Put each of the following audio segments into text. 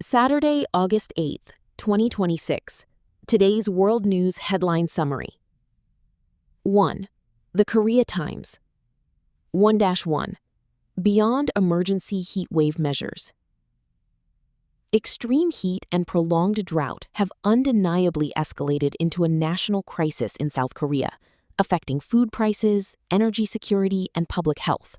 Saturday, August 8th, 2026. Today's World News Headline Summary. 1. The Korea Times. 1-1. Beyond Emergency Heat Wave Measures. Extreme heat and prolonged drought have undeniably escalated into a national crisis in South Korea, affecting food prices, energy security, and public health.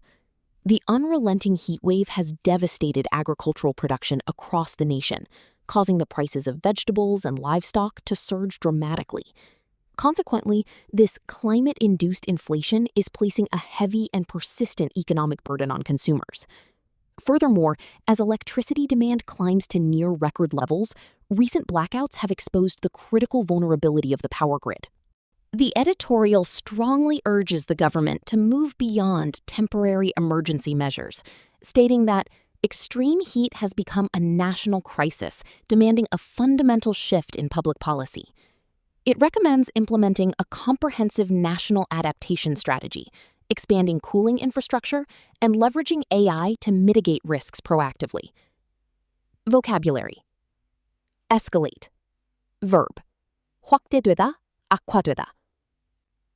The unrelenting heat wave has devastated agricultural production across the nation, causing the prices of vegetables and livestock to surge dramatically. Consequently, this climate-induced inflation is placing a heavy and persistent economic burden on consumers. Furthermore, as electricity demand climbs to near-record levels, recent blackouts have exposed the critical vulnerability of the power grid. The editorial strongly urges the government to move beyond temporary emergency measures, stating that extreme heat has become a national crisis, demanding a fundamental shift in public policy. It recommends implementing a comprehensive national adaptation strategy, expanding cooling infrastructure, and leveraging AI to mitigate risks proactively. Vocabulary. Escalate. Verb. 확대되다, 악화되다.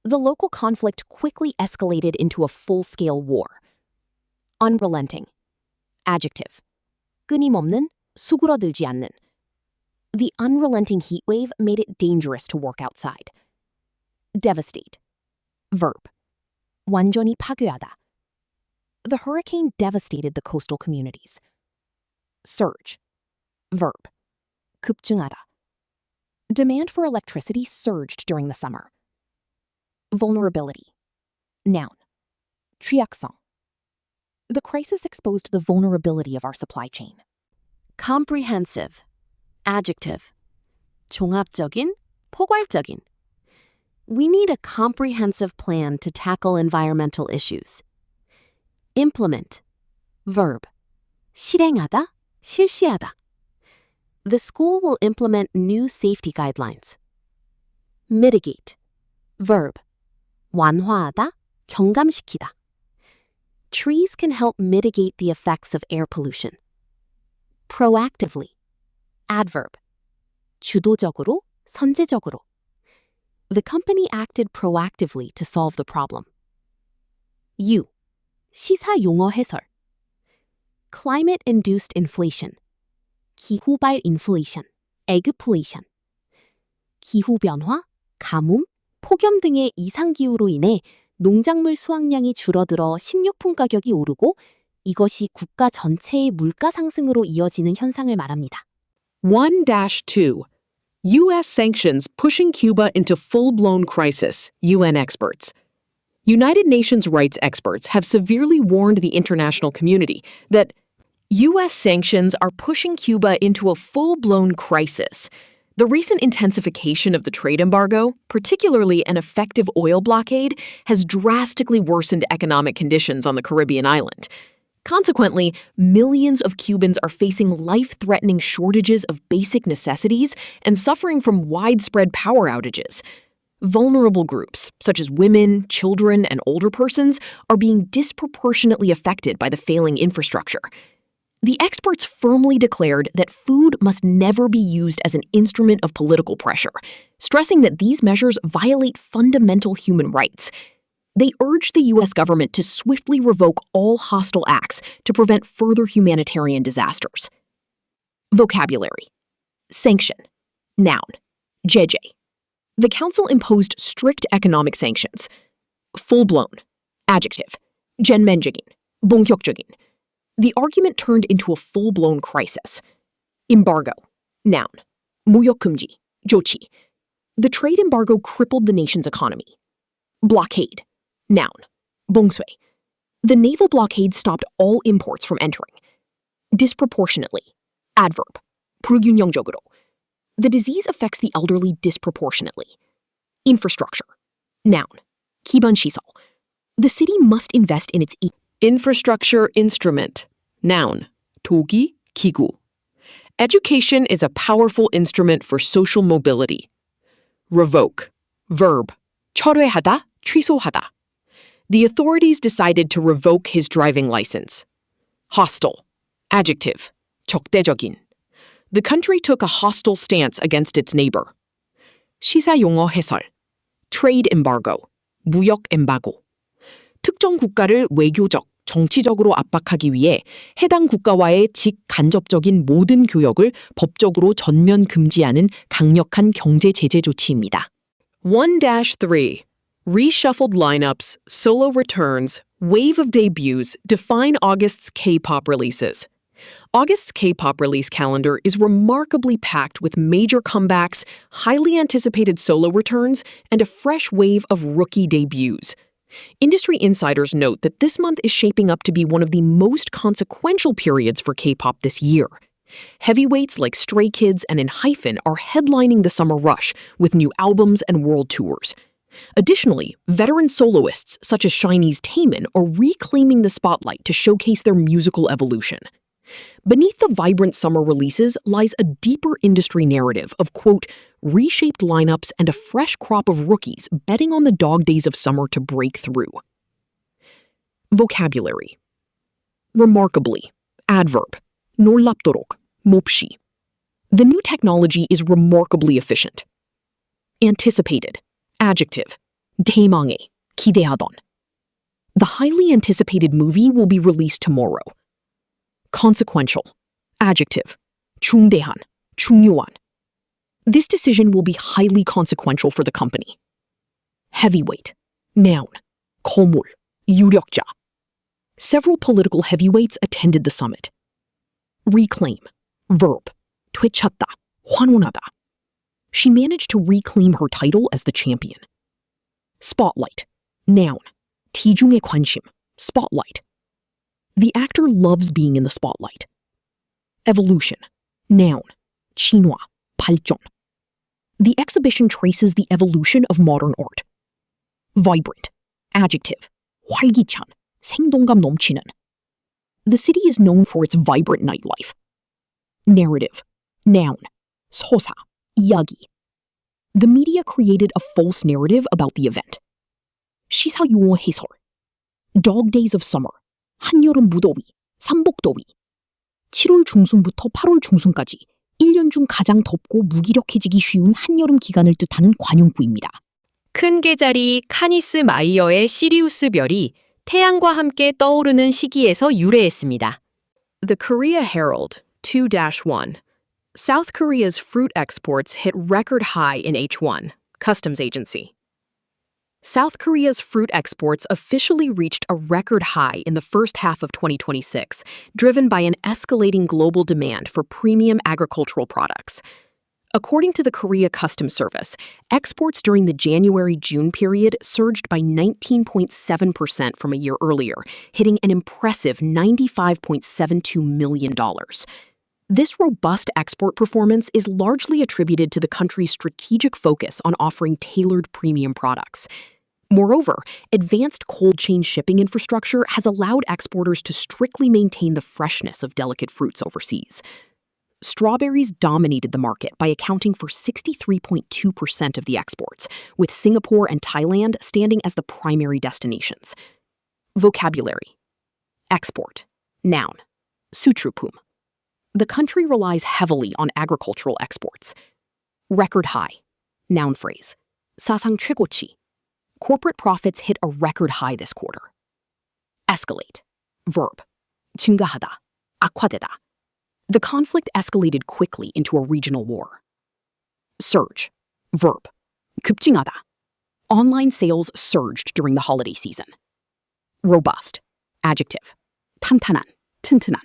The local conflict quickly escalated into a full-scale war. Unrelenting. Adjective. 끊임없는, 수그러들지 않는. The unrelenting heat wave made it dangerous to work outside. Devastate. Verb. 완전히 파괴하다. The hurricane devastated the coastal communities. Surge. Verb. 급증하다. Demand for electricity surged during the summer. Vulnerability. Noun. 취약성. The crisis exposed the vulnerability of our supply chain. Comprehensive. Adjective. 종합적인, 포괄적인. We need a comprehensive plan to tackle environmental issues. Implement. Verb. 실행하다, 실시하다. The school will implement new safety guidelines. Mitigate. Verb. 완화하다, 경감시키다. Trees can help mitigate the effects of air pollution. Proactively. Adverb. 주도적으로, 선제적으로. The company acted proactively to solve the problem. U. 시사 용어 해설. Climate-induced inflation. 기후발 인플레이션, 에그플레이션. 기후변화, 가뭄, 폭염 등의 이상기후로 인해 농작물 수확량이 줄어들어 식료품 가격이 오르고 이것이 국가 전체의 물가 상승으로 이어지는 현상을 말합니다. 1-2. U.S. sanctions pushing Cuba into full-blown crisis, UN experts. United Nations rights experts have severely warned the international community that U.S. sanctions are pushing Cuba into a full-blown crisis. The recent intensification of the trade embargo, particularly an effective oil blockade, has drastically worsened economic conditions on the Caribbean island. Consequently, millions of Cubans are facing life-threatening shortages of basic necessities and suffering from widespread power outages. Vulnerable groups, such as women, children, and older persons, are being disproportionately affected by the failing infrastructure. The experts firmly declared that food must never be used as an instrument of political pressure, stressing that these measures violate fundamental human rights. They urged the U.S. government to swiftly revoke all hostile acts to prevent further humanitarian disasters. Vocabulary. Sanction. Noun. 제재. The Council imposed strict economic sanctions. Full-blown. Adjective. 전면적인, 본격적인. The argument turned into a full-blown crisis. Embargo. Noun. 무역금지, 조치. The trade embargo crippled the nation's economy. Blockade. Noun. 봉쇄. The naval blockade stopped all imports from entering. Disproportionately. Adverb. 불균형적으로. The disease affects the elderly disproportionately. Infrastructure. Noun. 기반시설. The city must invest in its Infrastructure instrument. Noun. 도기, 기구. Education is a powerful instrument for social mobility. Revoke. Verb. 철회하다, 취소하다. The authorities decided to revoke his driving license. Hostile. Adjective. 적대적인. The country took a hostile stance against its neighbor. 시사 용어 해설. Trade embargo. 무역 엠바고. 특정 국가를 외교적, 정치적으로 압박하기 위해 해당 국가와의 직간접적인 모든 교역을 법적으로 전면 금지하는 강력한 경제 제재 조치입니다. 1-3. Reshuffled lineups, solo returns, wave of debuts define August's K-pop releases. August's K-pop release calendar is remarkably packed with major comebacks, highly anticipated solo returns, and a fresh wave of rookie debuts. Industry insiders note that this month is shaping up to be one of the most consequential periods for K-pop this year. Heavyweights like Stray Kids and ENHYPEN are headlining the summer rush with new albums and world tours. Additionally, veteran soloists such as Shiny's Taemin are reclaiming the spotlight to showcase their musical evolution. Beneath the vibrant summer releases lies a deeper industry narrative of, quote, reshaped lineups and a fresh crop of rookies betting on the dog days of summer to break through. Vocabulary. Remarkably. Adverb. 놀랍도록. 몹시. The new technology is remarkably efficient. Anticipated. Adjective. 대망의. 기대하던. The highly anticipated movie will be released tomorrow. Consequential. Adjective. 중대한. 중요한. This decision will be highly consequential for the company. Heavyweight. Noun. 거물. 유력자. Several political heavyweights attended the summit. Reclaim. Verb. 되찾다. 환원하다. She managed to reclaim her title as the champion. Spotlight. Noun. 대중의 관심. Spotlight. The actor loves being in the spotlight. Evolution. Noun. 진화. 발전. The exhibition traces the evolution of modern art. Vibrant. Adjective. 활기찬. 생동감 넘치는. The city is known for its vibrant nightlife. Narrative. Noun. 서사. 이야기. The media created a false narrative about the event. 시사 용어 해설. Dog days of summer. 한여름 무더위. 삼복더위. 7월 중순부터 8월 중순까지 1년 중 가장 덥고 무기력해지기 쉬운 한여름 기간을 뜻하는 관용구입니다. 큰 개자리 카니스 마이어의 시리우스 별이 태양과 함께 떠오르는 시기에서 유래했습니다. The Korea Herald, 2-1. South Korea's fruit exports hit record high in H1, Customs Agency. South Korea's fruit exports officially reached a record high in the first half of 2026, driven by an escalating global demand for premium agricultural products. According to the Korea Customs Service, exports during the January-June period surged by 19.7% from a year earlier, hitting an impressive $95.72 million. This robust export performance is largely attributed to the country's strategic focus on offering tailored premium products. Moreover, advanced cold chain shipping infrastructure has allowed exporters to strictly maintain the freshness of delicate fruits overseas. Strawberries dominated the market by accounting for 63.2% of the exports, with Singapore and Thailand standing as the primary destinations. Vocabulary. Export. Noun. 수출품. The country relies heavily on agricultural exports. Record high. Noun phrase. 사상 최고치. Corporate profits hit a record high this quarter. Escalate. Verb. 증가하다. 악화되다. The conflict escalated quickly into a regional war. Surge. Verb. 급증하다. Online sales surged during the holiday season. Robust. Adjective. 탄탄한. 튼튼한.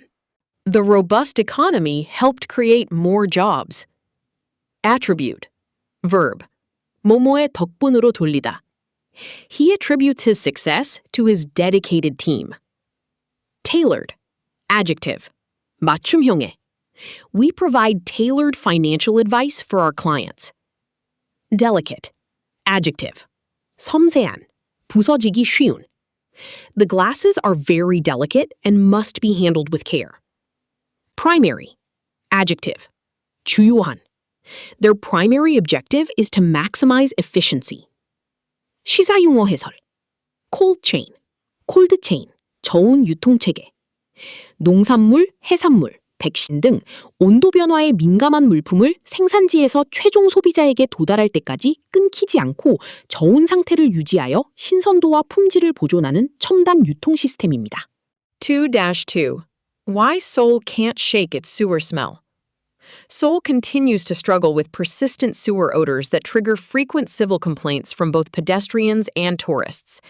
The robust economy helped create more jobs. Attribute. Verb. 뭐뭐의 덕분으로 돌리다. He attributes his success to his dedicated team. Tailored. Adjective. 맞춤형의. We provide tailored financial advice for our clients. Delicate. Adjective. 섬세한. 부서지기 쉬운. The glasses are very delicate and must be handled with care. Primary. Adjective. 주요한. Their primary objective is to maximize efficiency. 시사용어 해설. Cold chain, cold chain, 저온 유통체계. 농산물, 해산물, 백신 등 온도 변화에 민감한 물품을 생산지에서 최종 소비자에게 도달할 때까지 끊기지 않고 저온 상태를 유지하여 신선도와 품질을 보존하는 첨단 유통 시스템입니다. 2-2. Why Seoul can't shake its sewer smell. Seoul continues to struggle with persistent sewer odors that trigger frequent civil complaints from both pedestrians and tourists.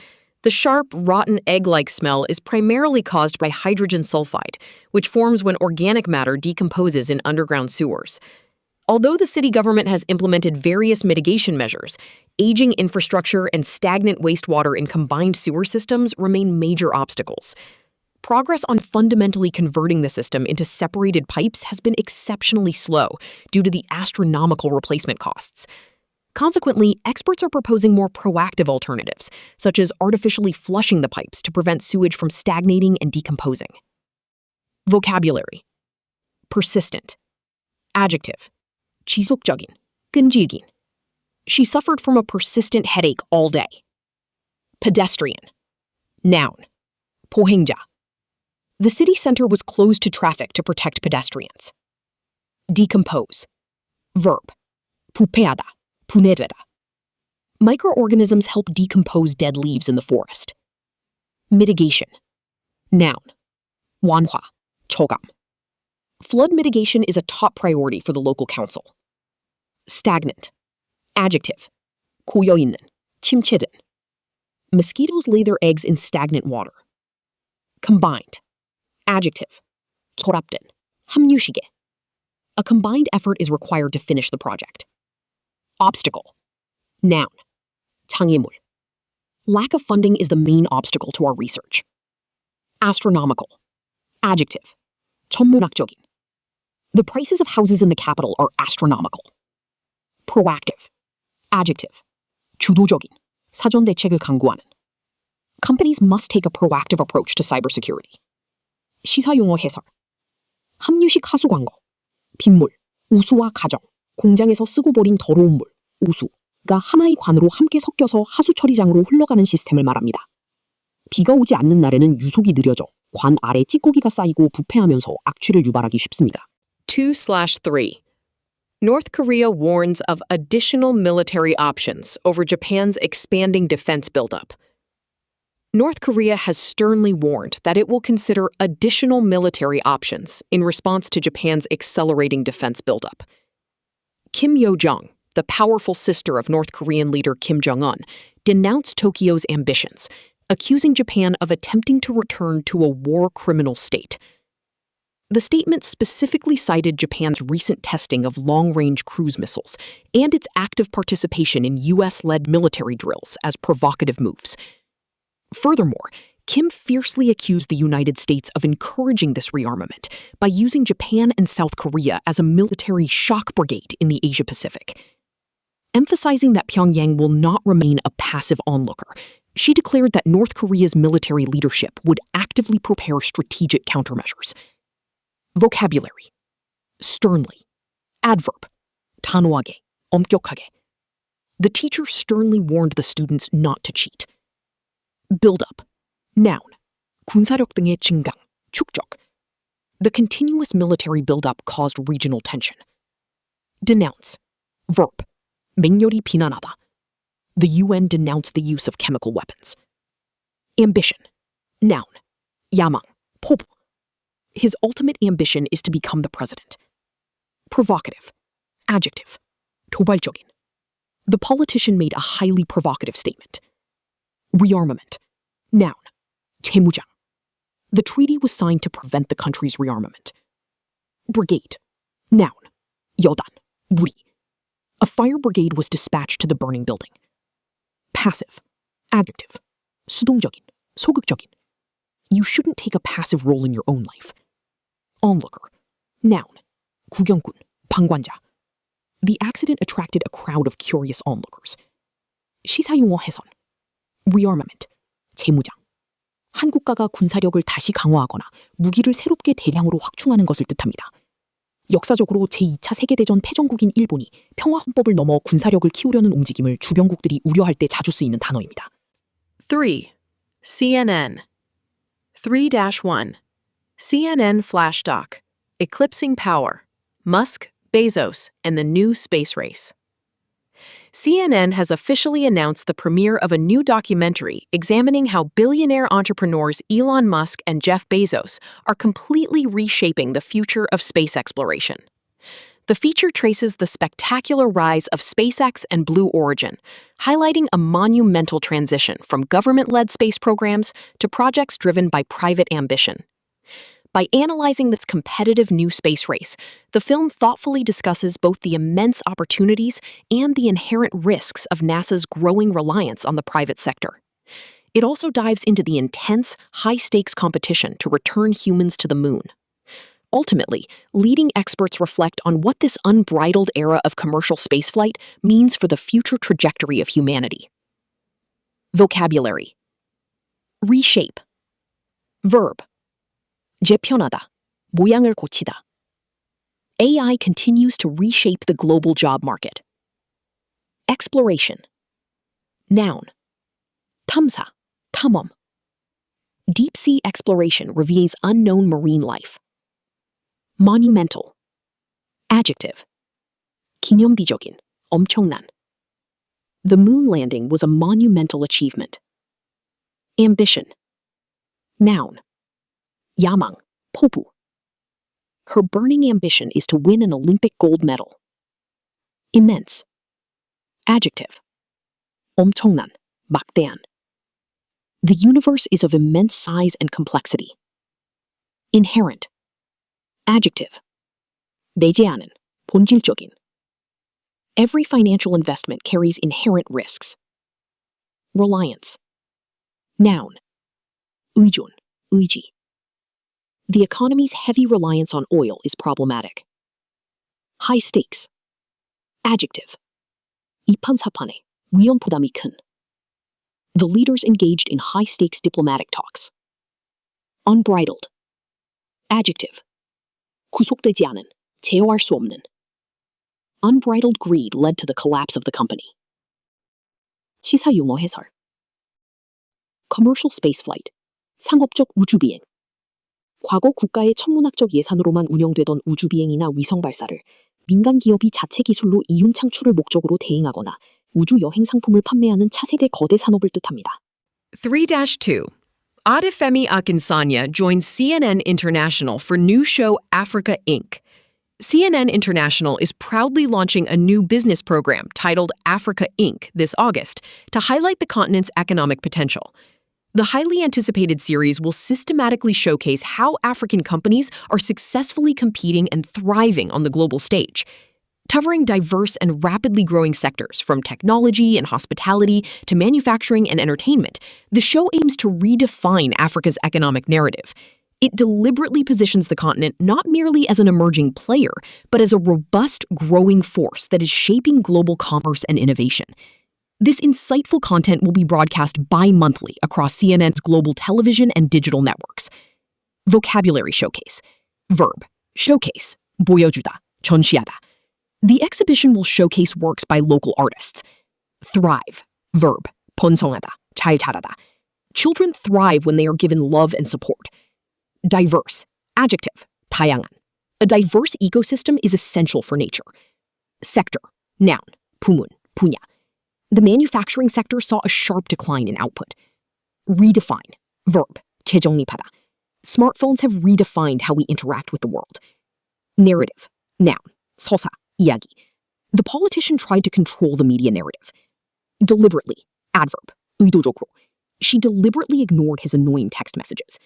The sharp, rotten egg-like smell is primarily caused by hydrogen sulfide, which forms when organic matter decomposes in underground sewers. Although the city government has implemented various mitigation measures, aging infrastructure and stagnant wastewater in combined sewer systems remain major obstacles. Progress on fundamentally converting the system into separated pipes has been exceptionally slow due to the astronomical replacement costs. Consequently, experts are proposing more proactive alternatives, such as artificially flushing the pipes to prevent sewage from stagnating and decomposing. Vocabulary. Persistent. Adjective. 지속적인, 끈질긴. She suffered from a persistent headache all day. Pedestrian. Noun. 보행자. The city center was closed to traffic to protect pedestrians. Decompose. Verb. 부패하다, 분해되다. Microorganisms help decompose dead leaves in the forest. Mitigation. Noun. 완화, 저감. Flood mitigation is a top priority for the local council. Stagnant. Adjective. 고여있는, 침체된. Mosquitoes lay their eggs in stagnant water. Combined. Adjective. 결합된, 함유시계. A combined effort is required to finish the project. Obstacle. Noun. 장애물. Lack of funding is the main obstacle to our research. Astronomical. Adjective. 천문학적인. The prices of houses in the capital are astronomical. Proactive. Adjective. 주도적인, 사전 대책을 강구하는. Companies must take a proactive approach to cybersecurity. 시사용어 해설. 함유식 하수 광고. 빗물, 우수와 가정, 공장에서 쓰고 버린 더러운 물, 우수가 하나의 관으로 함께 섞여서 하수 처리장으로 흘러가는 시스템을 말합니다. 비가 오지 않는 날에는 유속이 느려져 관 아래 찌꺼기가 쌓이고 부패하면서 악취를 유발하기 쉽습니다. 2/3. North Korea warns of additional military options over Japan's expanding defense buildup. North Korea has sternly warned that it will consider additional military options in response to Japan's accelerating defense buildup. Kim Yo-jong, the powerful sister of North Korean leader Kim Jong-un, denounced Tokyo's ambitions, accusing Japan of attempting to return to a war criminal state. The statement specifically cited Japan's recent testing of long-range cruise missiles and its active participation in U.S.-led military drills as provocative moves. Furthermore, Kim fiercely accused the United States of encouraging this rearmament by using Japan and South Korea as a military shock brigade in the Asia-Pacific. Emphasizing that Pyongyang will not remain a passive onlooker, she declared that North Korea's military leadership would actively prepare strategic countermeasures. Vocabulary. Sternly. Adverb. 단호하게, 엄격하게. The teacher sternly warned the students not to cheat. Build up. Noun. 군사력 등의 증강, 축적. The continuous military buildup caused regional tension. Denounce. Verb. 맹렬히 비난하다. The UN denounced the use of chemical weapons. Ambition. Noun. 야망, 포부. His ultimate ambition is to become the president. Provocative. Adjective. 도발적인. The politician made a highly provocative statement. Rearmament. Noun. 재무장. The treaty was signed to prevent the country's rearmament. Brigade. Noun. 여단. 무리. A fire brigade was dispatched to the burning building. Passive. Adjective. 수동적인, 소극적인. You shouldn't take a passive role in your own life. Onlooker. Noun. 구경꾼, 방관자. The accident attracted a crowd of curious onlookers. 시사용어 해선. Rearmament. 재무장. 한 국가가 군사력을 다시 강화하거나 무기를 새롭게 대량으로 확충하는 것을 뜻합니다. 역사적으로 제2차 세계대전 패전국인 일본이 평화헌법을 넘어 군사력을 키우려는 움직임을 주변국들이 우려할 때 자주 쓰이는 단어입니다. 3. CNN. 3-1. CNN flash doc. Eclipsing Power, Musk, Bezos, and the New Space Race. CNN has officially announced the premiere of a new documentary examining how billionaire entrepreneurs Elon Musk and Jeff Bezos are completely reshaping the future of space exploration. The feature traces the spectacular rise of SpaceX and Blue Origin, highlighting a monumental transition from government-led space programs to projects driven by private ambition. By analyzing this competitive new space race, the film thoughtfully discusses both the immense opportunities and the inherent risks of NASA's growing reliance on the private sector. It also dives into the intense, high-stakes competition to return humans to the moon. Ultimately, leading experts reflect on what this unbridled era of commercial spaceflight means for the future trajectory of humanity. Vocabulary. Reshape. Verb. 재편하다, 모양을 고치다. AI continues to reshape the global job market. Exploration. Noun. 탐사, 탐험. Deep sea exploration reveals unknown marine life. Monumental. Adjective. 기념비적인, 엄청난. The moon landing was a monumental achievement. Ambition. Noun. 야망, 포부. Her burning ambition is to win an Olympic gold medal. Immense. Adjective. 엄청난, 막대한. The universe is of immense size and complexity. Inherent. Adjective. 내재하는, 본질적인. Every financial investment carries inherent risks. Reliance. Noun. 의존, 의지. The economy's heavy reliance on oil is problematic. High stakes. Adjective. 이판사판의, 위험 부담이 큰. The leaders engaged in high-stakes diplomatic talks. Unbridled. Adjective. 구속되지 않은, 제어할 수 없는. Unbridled greed led to the collapse of the company. 시사 용어 해설. Commercial spaceflight. 상업적 우주비행. 과거 국가의 천문학적 예산으로만 운영되던 우주비행이나 위성 발사를 민간 기업이 자체 기술로 이윤 창출을 목적으로 대행하거나 우주 여행 상품을 판매하는 차세대 거대 산업을 뜻합니다. 3-2. Adefemi Akinsanya joins CNN International for new show Africa Inc. CNN International is proudly launching a new business program titled Africa Inc. this August to highlight the continent's economic potential. The highly anticipated series will systematically showcase how African companies are successfully competing and thriving on the global stage. Covering diverse and rapidly growing sectors from technology and hospitality to manufacturing and entertainment, the show aims to redefine Africa's economic narrative. It deliberately positions the continent not merely as an emerging player, but as a robust, growing force that is shaping global commerce and innovation. This insightful content will be broadcast bi-monthly across CNN's global television and digital networks. Vocabulary showcase. Verb. Showcase. 보여주다. 전시하다. The exhibition will showcase works by local artists. Thrive. Verb. 번성하다. 잘 자라다. Children thrive when they are given love and support. Diverse. Adjective. 다양한. A diverse ecosystem is essential for nature. Sector. Noun. 부문. 분야. The manufacturing sector saw a sharp decline in output. Redefine. Verb. 재정립하다. Smartphones have redefined how we interact with the world. Narrative. Noun. 서사. 이야기. The politician tried to control the media narrative. Deliberately. Adverb. 의도적으로. She deliberately ignored his annoying text messages.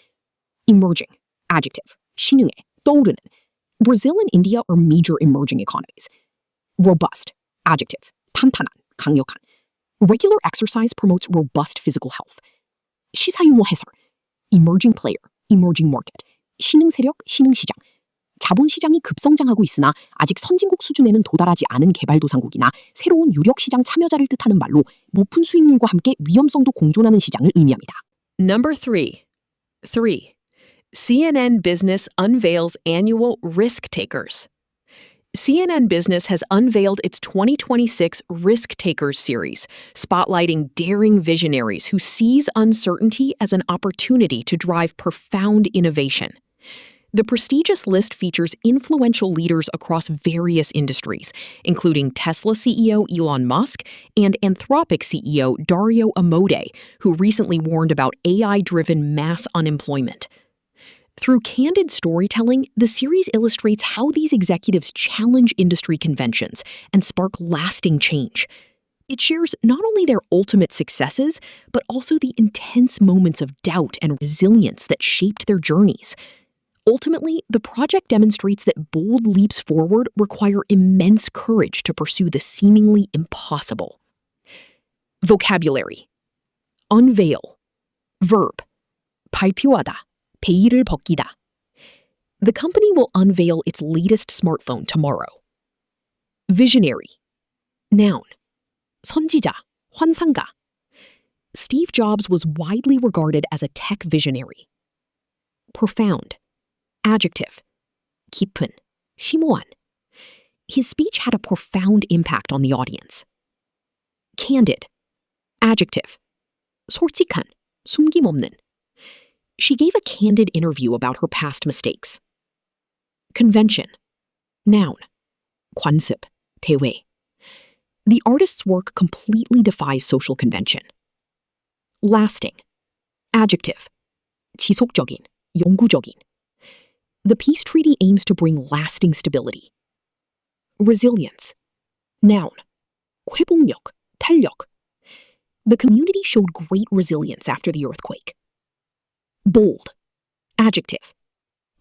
Emerging. Adjective. 신흥해. 떠오르는. Brazil and India are major emerging economies. Robust. Adjective. 탄탄한. 강력한. Regular exercise promotes robust physical health. 시사용어 해설. Emerging player, emerging market. 신흥 세력, 신흥 시장. 자본 시장이 급성장하고 있으나 아직 선진국 수준에는 도달하지 않은 개발도상국이나 새로운 유력 시장 참여자를 뜻하는 말로 높은 수익률과 함께 위험성도 공존하는 시장을 의미합니다. Number 3. CNN Business unveils annual Risk Takers. CNN Business has unveiled its 2026 Risk Takers series, spotlighting daring visionaries who seize uncertainty as an opportunity to drive profound innovation. The prestigious list features influential leaders across various industries, including Tesla CEO Elon Musk and Anthropic CEO Dario Amodei, who recently warned about AI-driven mass unemployment. Through candid storytelling, the series illustrates how these executives challenge industry conventions and spark lasting change. It shares not only their ultimate successes, but also the intense moments of doubt and resilience that shaped their journeys. Ultimately, the project demonstrates that bold leaps forward require immense courage to pursue the seemingly impossible. Vocabulary. Unveil. Verb. 발표하다. 베일을 벗기다. The company will unveil its latest smartphone tomorrow. Visionary. Noun. 선지자. 환상가. Steve Jobs was widely regarded as a tech visionary. Profound. Adjective. 깊은, 심오한. His speech had a profound impact on the audience. Candid. Adjective. 솔직한, 숨김없는. She gave a candid interview about her past mistakes. Convention. Noun. 관습, 대회. The artist's work completely defies social convention. Lasting. Adjective. 지속적인, 영구적인. The peace treaty aims to bring lasting stability. Resilience. Noun. 회복력, 탄력. The community showed great resilience after the earthquake. Bold. Adjective.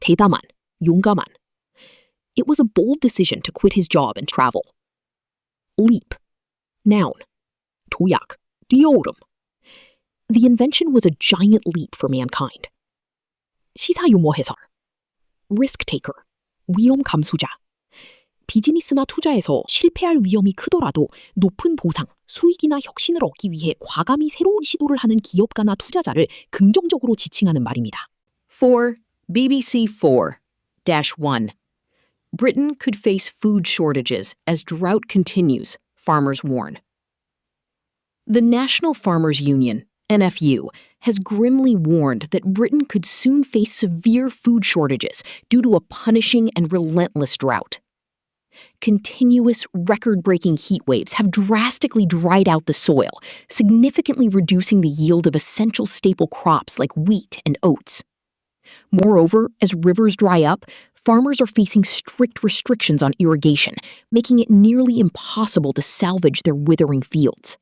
대담한, 용감한. It was a bold decision to quit his job and travel. Leap. Noun. 도약, 뛰어오름. The invention was a giant leap for mankind. 시사 유머 해설. Risk taker, 위험 감수자. 비즈니스나 투자에서 실패할 위험이 크더라도 높은 보상, 수익이나 혁신을 얻기 위해 과감히 새로운 시도를 하는 기업가나 투자자를 긍정적으로 지칭하는 말입니다. 4. BBC 4-1. Britain could face food shortages as drought continues, farmers warn. The National Farmers Union, NFU, has grimly warned that Britain could soon face severe food shortages due to a punishing and relentless drought. Continuous, record-breaking heat waves have drastically dried out the soil, significantly reducing the yield of essential staple crops like wheat and oats. Moreover, as rivers dry up, farmers are facing strict restrictions on irrigation, making it nearly impossible to salvage their withering fields.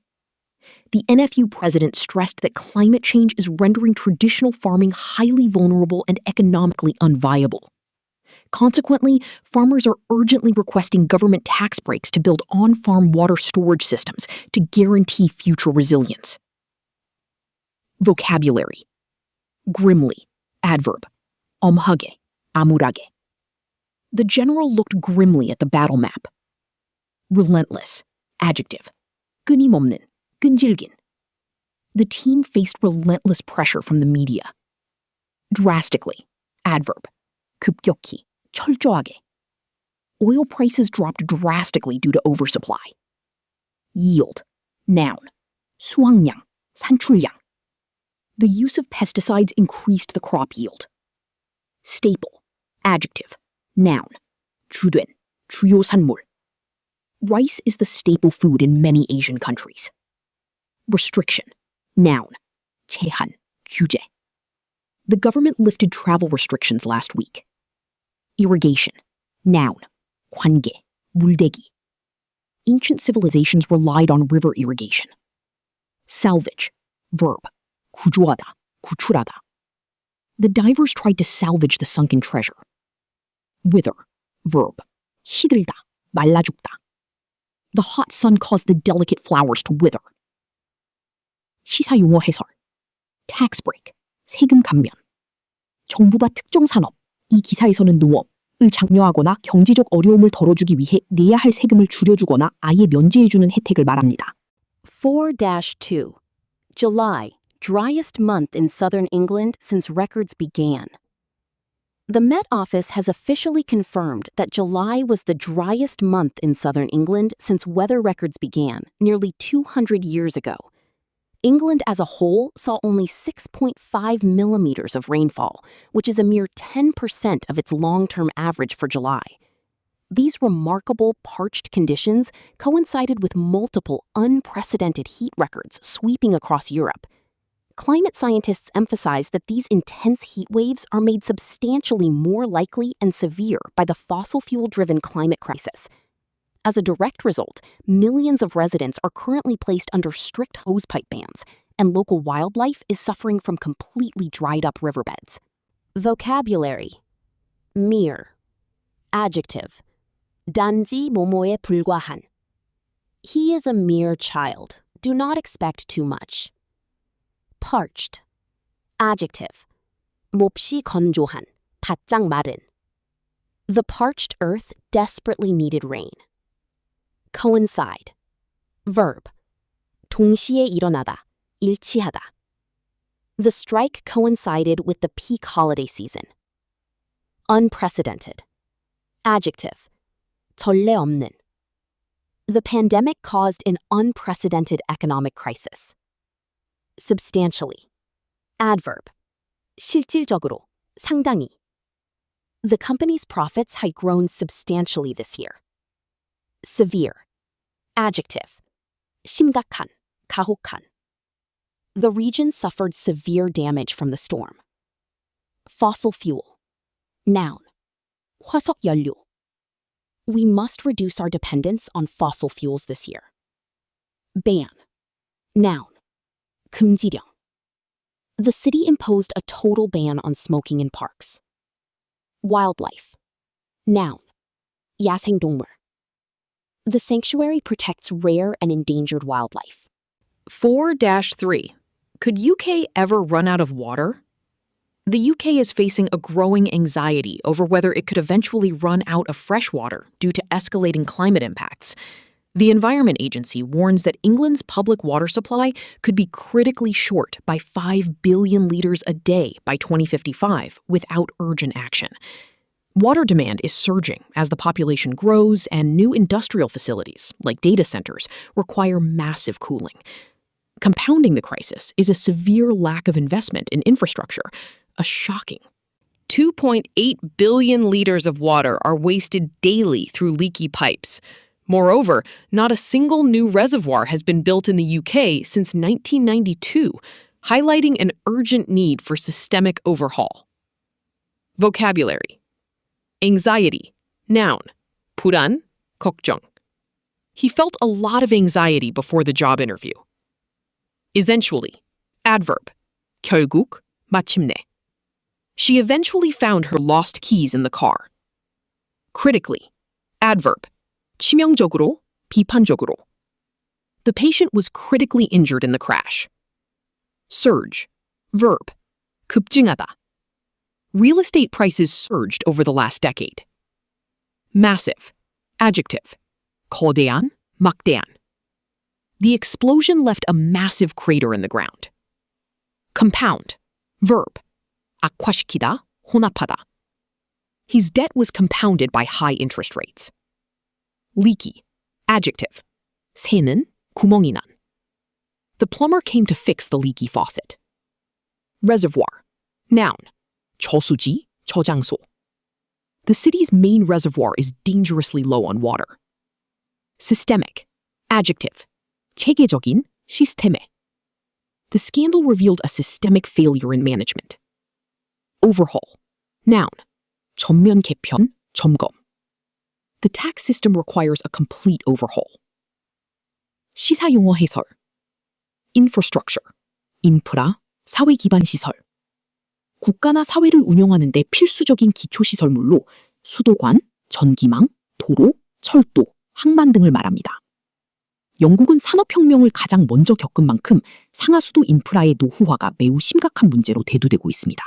The NFU president stressed that climate change is rendering traditional farming highly vulnerable and economically unviable. Consequently, farmers are urgently requesting government tax breaks to build on-farm water storage systems to guarantee future resilience. Vocabulary. Grimly. Adverb. 엄하게. 암울하게. The general looked grimly at the battle map. Relentless. Adjective. 끊임없는. 끈질긴. The team faced relentless pressure from the media. Drastically. Adverb. 급격히. 철저하게. Oil prices dropped drastically due to oversupply. Yield. Noun. 수확량. 산출량. The use of pesticides increased the crop yield. Staple. Adjective. Noun. 주된. 주요 산물. Rice is the staple food in many Asian countries. Restriction. Noun. 제한. 규제. The government lifted travel restrictions last week. Irrigation. Noun. 관계. 물대기. Ancient civilizations relied on river irrigation. Salvage. Verb. 구조하다. 구출하다. The divers tried to salvage the sunken treasure. Wither. Verb. 시들다. 말라 죽다. The hot sun caused the delicate flowers to wither. 시사 용어 해설. Tax break. 세금 감면. 정부가 특정 산업, 이 기사에서는 농업을 장려하거나 경제적 어려움을 덜어주기 위해 내야 할 세금을 줄여주거나 아예 면제해주는 혜택을 말합니다. 4-2. July, driest month in southern England since records began. The Met Office has officially confirmed that July was the driest month in southern England since weather records began, nearly 200 years ago. England as a whole saw only 6.5 millimeters of rainfall, which is a mere 10% of its long-term average for July. These remarkable parched conditions coincided with multiple unprecedented heat records sweeping across Europe. Climate scientists emphasize that these intense heat waves are made substantially more likely and severe by the fossil fuel-driven climate crisis. As a direct result, millions of residents are currently placed under strict hosepipe bans, and local wildlife is suffering from completely dried-up riverbeds. Vocabulary. mere. Adjective. 단지 뭐뭐에 불과한. He is a mere child. Do not expect too much. Parched. Adjective. 몹시 건조한, 바짝 마른. The parched earth desperately needed rain. Coincide. Verb. 동시에 일어나다, 일치하다. The strike coincided with the peak holiday season. Unprecedented. Adjective. 전례 없는. The pandemic caused an unprecedented economic crisis. Substantially. Adverb. 실질적으로, 상당히. The company's profits had grown substantially this year. Severe. Adjective. 심각한, 가혹한. The region suffered severe damage from the storm. Fossil fuel. Noun. 화석 연료. We must reduce our dependence on fossil fuels this year. Ban. Noun. 금지령. The city imposed a total ban on smoking in parks. Wildlife. Noun. 야생동물. The sanctuary protects rare and endangered wildlife. 4-3. Could UK ever run out of water? The UK is facing a growing anxiety over whether it could eventually run out of fresh water due to escalating climate impacts. The Environment Agency warns that England's public water supply could be critically short by 5 billion litres a day by 2055 without urgent action. Water demand is surging as the population grows and new industrial facilities, like data centers, require massive cooling. Compounding the crisis is a severe lack of investment in infrastructure, a shocking 2.8 billion liters of water are wasted daily through leaky pipes. Moreover, not a single new reservoir has been built in the UK since 1992, highlighting an urgent need for systemic overhaul. Vocabulary. Anxiety. Noun. 불안, 걱정. He felt a lot of anxiety before the job interview. Eventually. Adverb. 결국, 마침내. She eventually found her lost keys in the car. Critically. Adverb. 치명적으로, 비판적으로. The patient was critically injured in the crash. Surge. Verb. 급증하다. Real estate prices surged over the last decade. Massive. Adjective. 거대한, 막대한. The explosion left a massive crater in the ground. Compound. Verb. 악화시키다, 혼합하다. His debt was compounded by high interest rates. Leaky. Adjective. 새는, 구멍이 난. The plumber came to fix the leaky faucet. Reservoir. Noun. 저수지, 저장소. The city's main reservoir is dangerously low on water. Systemic. Adjective. 체계적인, 시스템에. The scandal revealed a systemic failure in management. Overhaul. Noun. 전면 개편, 점검. The tax system requires a complete overhaul. 시사용어 해설. Infrastructure. 인프라, 사회 기반 시설. 국가나 사회를 운영하는 데 필수적인 기초시설물로 수도관, 전기망, 도로, 철도, 항만 등을 말합니다. 영국은 산업혁명을 가장 먼저 겪은 만큼 상하수도 인프라의 노후화가 매우 심각한 문제로 대두되고 있습니다.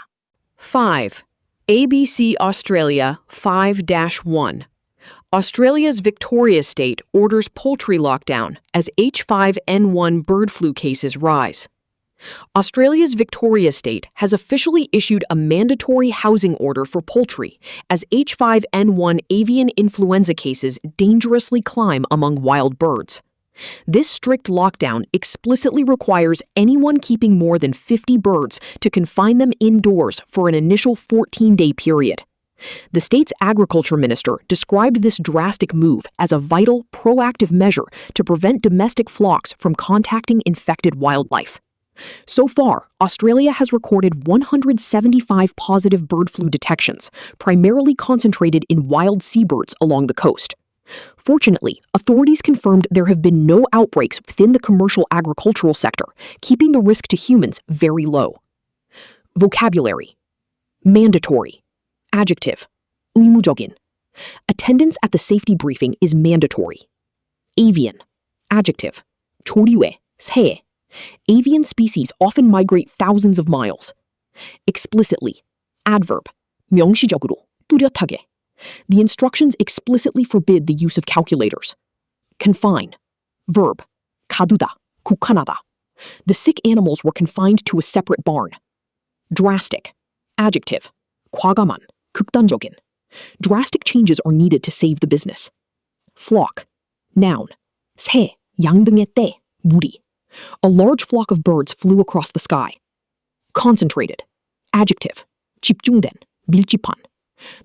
5. ABC Australia 5-1. Australia's Victoria state orders poultry lockdown as H5N1 bird flu cases rise. Australia's Victoria state has officially issued a mandatory housing order for poultry as H5N1 avian influenza cases dangerously climb among wild birds. This strict lockdown explicitly requires anyone keeping more than 50 birds to confine them indoors for an initial 14-day period. The state's agriculture minister described this drastic move as a vital, proactive measure to prevent domestic flocks from contacting infected wildlife. So far, Australia has recorded 175 positive bird flu detections, primarily concentrated in wild seabirds along the coast. Fortunately, authorities confirmed there have been no outbreaks within the commercial agricultural sector, keeping the risk to humans very low. Vocabulary. Mandatory. Adjective. 의무적인. Attendance at the safety briefing is mandatory. Avian. Adjective. 조류의, 새의. Avian species often migrate thousands of miles. Explicitly. Adverb. 명시적으로, 뚜렷하게. The instructions explicitly forbid the use of calculators. Confine. Verb. 가두다, 국한하다. The sick animals were confined to a separate barn. Drastic. Adjective. 과감한, 극단적인. Drastic changes are needed to save the business. Flock. Noun. 새, 양 등의 떼, 무리. A large flock of birds flew across the sky. Concentrated. Adjective. 집중된, 밀집한.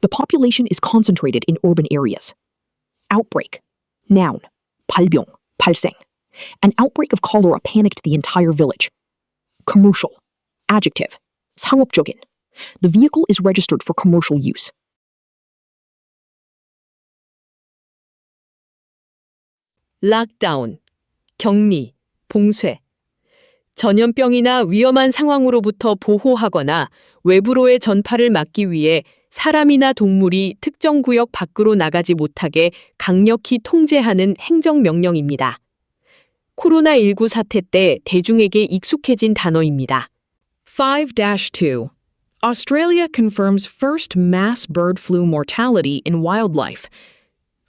The population is concentrated in urban areas. Outbreak. Noun. 발병, 발생. An outbreak of cholera panicked the entire village. Commercial. Adjective. 상업적인. The vehicle is registered for commercial use. 락다운, 격리, 봉쇄. 전염병이나 위험한 상황으로부터 보호하거나 외부로의 전파를 막기 위해 사람이나 동물이 특정 구역 밖으로 나가지 못하게 강력히 통제하는 행정명령입니다. 코로나19 사태 때 대중에게 익숙해진 단어입니다. 5-2. Australia confirms first mass bird flu mortality in wildlife.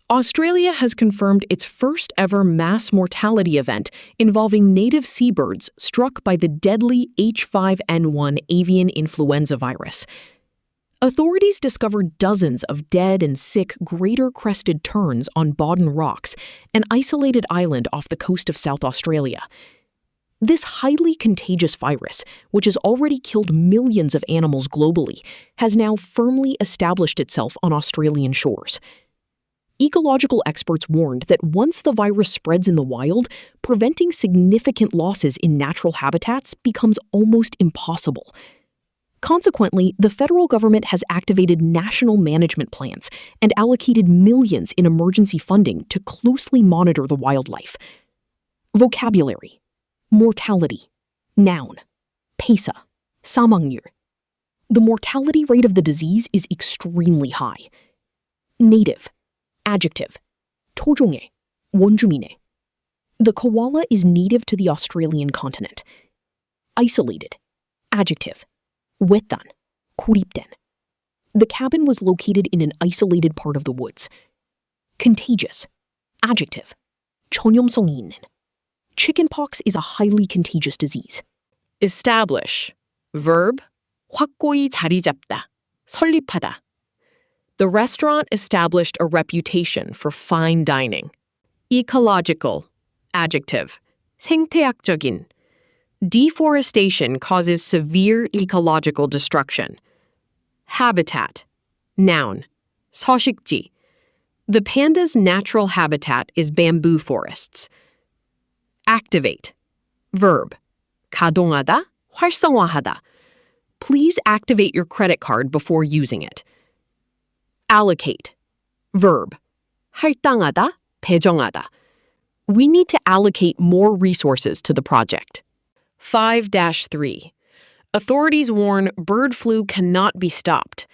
Australia has confirmed its first ever mass mortality event involving native seabirds struck by the deadly H5N1 avian influenza virus. Authorities discovered dozens of dead and sick greater crested terns on Bauden Rocks, an isolated island off the coast of South Australia. This highly contagious virus, which has already killed millions of animals globally, has now firmly established itself on Australian shores. Ecological experts warned that once the virus spreads in the wild, preventing significant losses in natural habitats becomes almost impossible. Consequently, the federal government has activated national management plans and allocated millions in emergency funding to closely monitor the wildlife. Vocabulary. Mortality. Noun. 폐사. 사망률. The mortality rate of the disease is extremely high. Native. Adjective. 토종의, 원주민의. The koala is native to the Australian continent. Isolated. Adjective. 외딴, 고립된. The cabin was located in an isolated part of the woods. Contagious. Adjective. 전염성이 있는. Chickenpox is a highly contagious disease. Establish. Verb. 확고히 자리 잡다. 설립하다. The restaurant established a reputation for fine dining. Ecological. Adjective. 생태학적인. Deforestation causes severe ecological destruction. Habitat. Noun. 서식지. The panda's natural habitat is bamboo forests. Activate. Verb. 가동하다, 활성화하다. Please activate your credit card before using it. Allocate. Verb. 할당하다, 배정하다. We need to allocate more resources to the project. 5-3. Authorities warn bird flu cannot be stopped.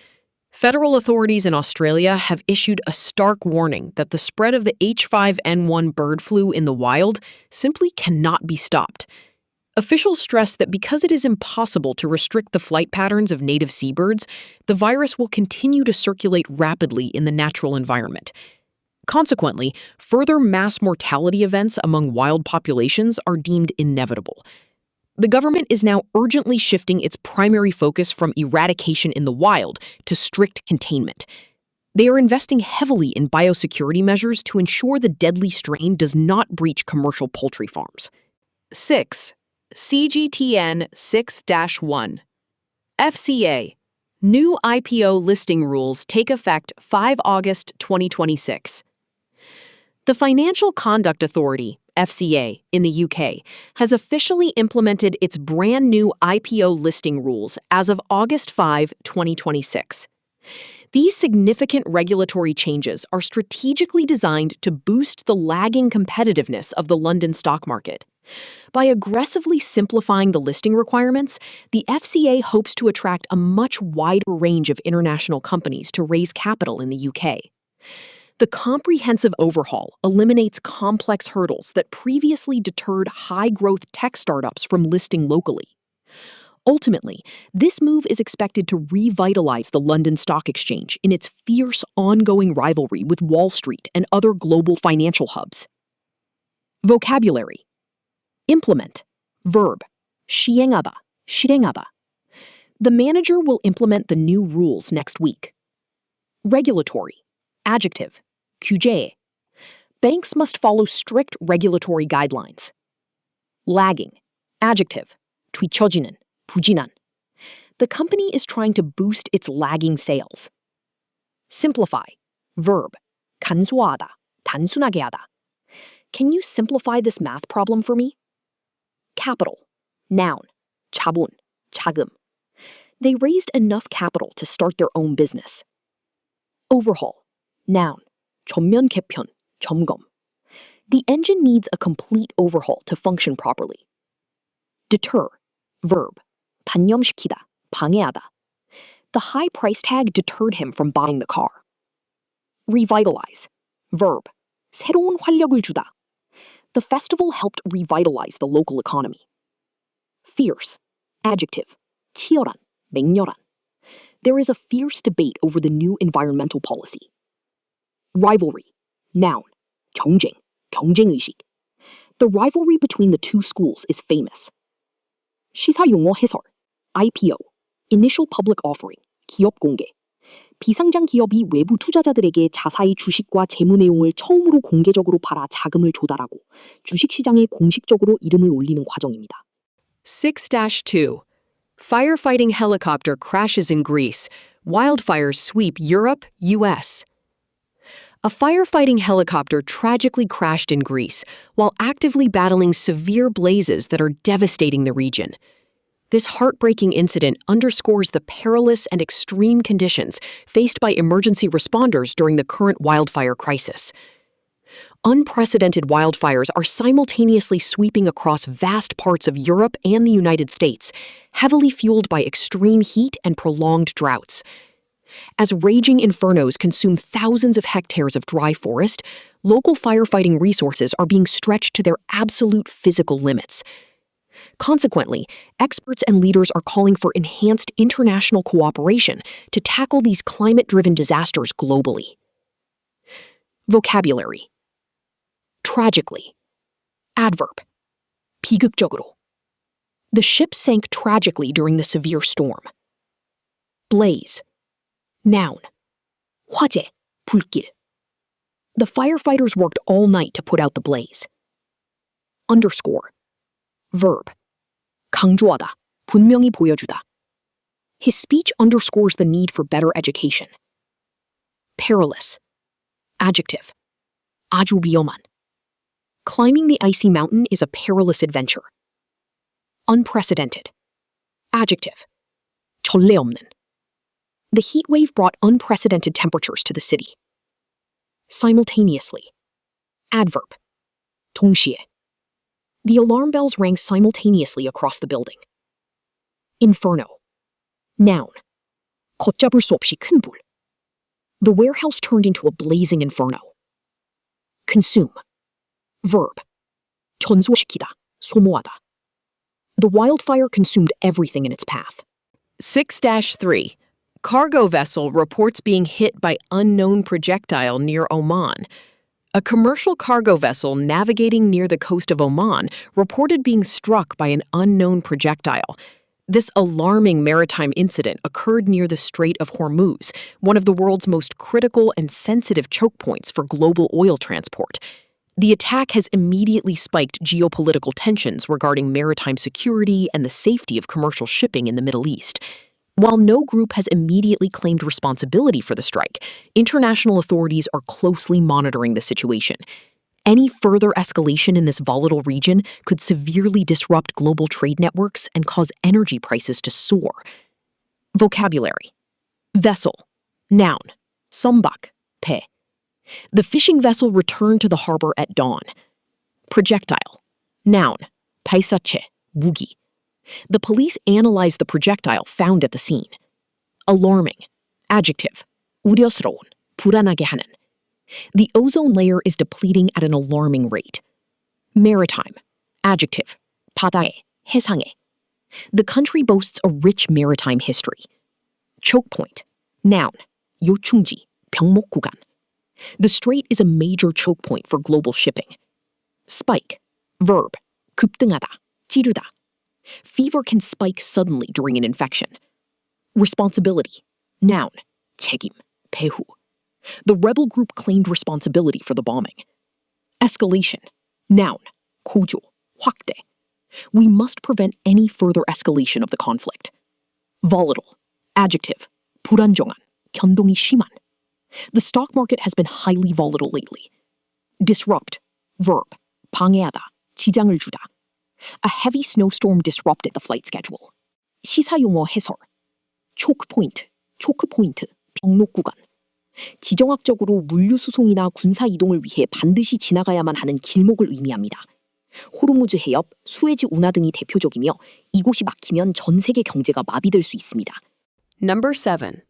Federal authorities in Australia have issued a stark warning that the spread of the H5N1 bird flu in the wild simply cannot be stopped. Officials stress that because it is impossible to restrict the flight patterns of native seabirds, the virus will continue to circulate rapidly in the natural environment. Consequently, further mass mortality events among wild populations are deemed inevitable. The government is now urgently shifting its primary focus from eradication in the wild to strict containment. They are investing heavily in biosecurity measures to ensure the deadly strain does not breach commercial poultry farms. 6. CGTN 6-1. FCA. New IPO listing rules take effect 5 August 2026. The Financial Conduct Authority, FCA, in the UK, has officially implemented its brand new IPO listing rules as of August 5, 2026. These significant regulatory changes are strategically designed to boost the lagging competitiveness of the London stock market. By aggressively simplifying the listing requirements, the FCA hopes to attract a much wider range of international companies to raise capital in the UK. The comprehensive overhaul eliminates complex hurdles that previously deterred high-growth tech startups from listing locally. Ultimately, this move is expected to revitalize the London Stock Exchange in its fierce ongoing rivalry with Wall Street and other global financial hubs. Vocabulary. Implement. Verb. 시행하다, 실행하다. The manager will implement the new rules next week. Regulatory. Adjective. 규제. Banks must follow strict regulatory guidelines. Lagging. Adjective. 뒤처지는, 부진한. The company is trying to boost its lagging sales. Simplify. Verb. 간소화하다, 단순하게 하다. Can you simplify this math problem for me? Capital. Noun. 자본, 자금. They raised enough capital to start their own business. Overhaul. Noun. 전면 개편, 점검. The engine needs a complete overhaul to function properly. Deter. Verb. 단념시키다, 방해하다. The high price tag deterred him from buying the car. Revitalize. Verb. 새로운 활력을 주다. The festival helped revitalize the local economy. Fierce. Adjective. 치열한, 맹렬한. There is a fierce debate over the new environmental policy. Rivalry. Noun. 경쟁, 경쟁의식. The rivalry between the two schools is famous. 시사용어 해설. IPO. Initial Public Offering. 기업 공개. 비상장 기업이 외부 투자자들에게 자사의 주식과 재무 내용을 처음으로 공개적으로 팔아 자금을 조달하고 주식시장에 공식적으로 이름을 올리는 과정입니다. 6-2. Firefighting helicopter crashes in Greece. Wildfires sweep Europe, US. A firefighting helicopter tragically crashed in Greece while actively battling severe blazes that are devastating the region. This heartbreaking incident underscores the perilous and extreme conditions faced by emergency responders during the current wildfire crisis. Unprecedented wildfires are simultaneously sweeping across vast parts of Europe and the United States, heavily fueled by extreme heat and prolonged droughts. As raging infernos consume thousands of hectares of dry forest, local firefighting resources are being stretched to their absolute physical limits. Consequently, experts and leaders are calling for enhanced international cooperation to tackle these climate-driven disasters globally. Vocabulary. Tragically. Adverb. 비극적으로. The ship sank tragically during the severe storm. Blaze. Noun. 화재, 불길. The firefighters worked all night to put out the blaze. Underscore. Verb. 강조하다, 분명히 보여주다. His speech underscores the need for better education. Perilous. Adjective. 아주 위험한. Climbing the icy mountain is a perilous adventure. Unprecedented. Adjective. 전례 없는. The heat wave brought unprecedented temperatures to the city. Simultaneously. Adverb. 동시에. The alarm bells rang simultaneously across the building. Inferno. Noun. 걷잡을 수 없이 큰 불. The warehouse turned into a blazing inferno. Consume. Verb. 전소시키다, 소모하다. The wildfire consumed everything in its path. 6-3. Cargo vessel reports being hit by unknown projectile near Oman. A commercial cargo vessel navigating near the coast of Oman reported being struck by an unknown projectile. This alarming maritime incident occurred near the Strait of Hormuz, one of the world's most critical and sensitive choke points for global oil transport. The attack has immediately spiked geopolitical tensions regarding maritime security and the safety of commercial shipping in the Middle East. While no group has immediately claimed responsibility for the strike, international authorities are closely monitoring the situation. Any further escalation in this volatile region could severely disrupt global trade networks and cause energy prices to soar. Vocabulary. Vessel. Noun. 선박, 배. The fishing vessel returned to the harbor at dawn. Projectile. Noun. 발사체, 무기. The police analyzed the projectile found at the scene. Alarming. Adjective. 우려스러운, 불안하게 하는. The ozone layer is depleting at an alarming rate. Maritime. Adjective. 바다에, 해상에. The country boasts a rich maritime history. Choke point. Noun. 요충지, 병목 구간. The strait is a major choke point for global shipping. Spike. Verb. 급등하다, 찌르다. Fever can spike suddenly during an infection. Responsibility. Noun. 책임, 배후. The rebel group claimed responsibility for the bombing. Escalation. Noun. 고조, 확대. We must prevent any further escalation of the conflict. Volatile. Adjective. 불안정한, 변동이 심한. The stock market has been highly volatile lately. Disrupt. Verb. 방해하다, 지장을 주다. A heavy snowstorm disrupted the flight schedule. 시사용어 해설. 초크 포인트, 병록 구간. 지정학적으로 물류 수송이나 군사 이동을 위해 반드시 지나가야만 하는 길목을 의미합니다. 호르무즈 해협, 수에즈 운하 등이 대표적이며 이곳이 막히면 전 세계 경제가 마비될 수 있습니다. Number 7.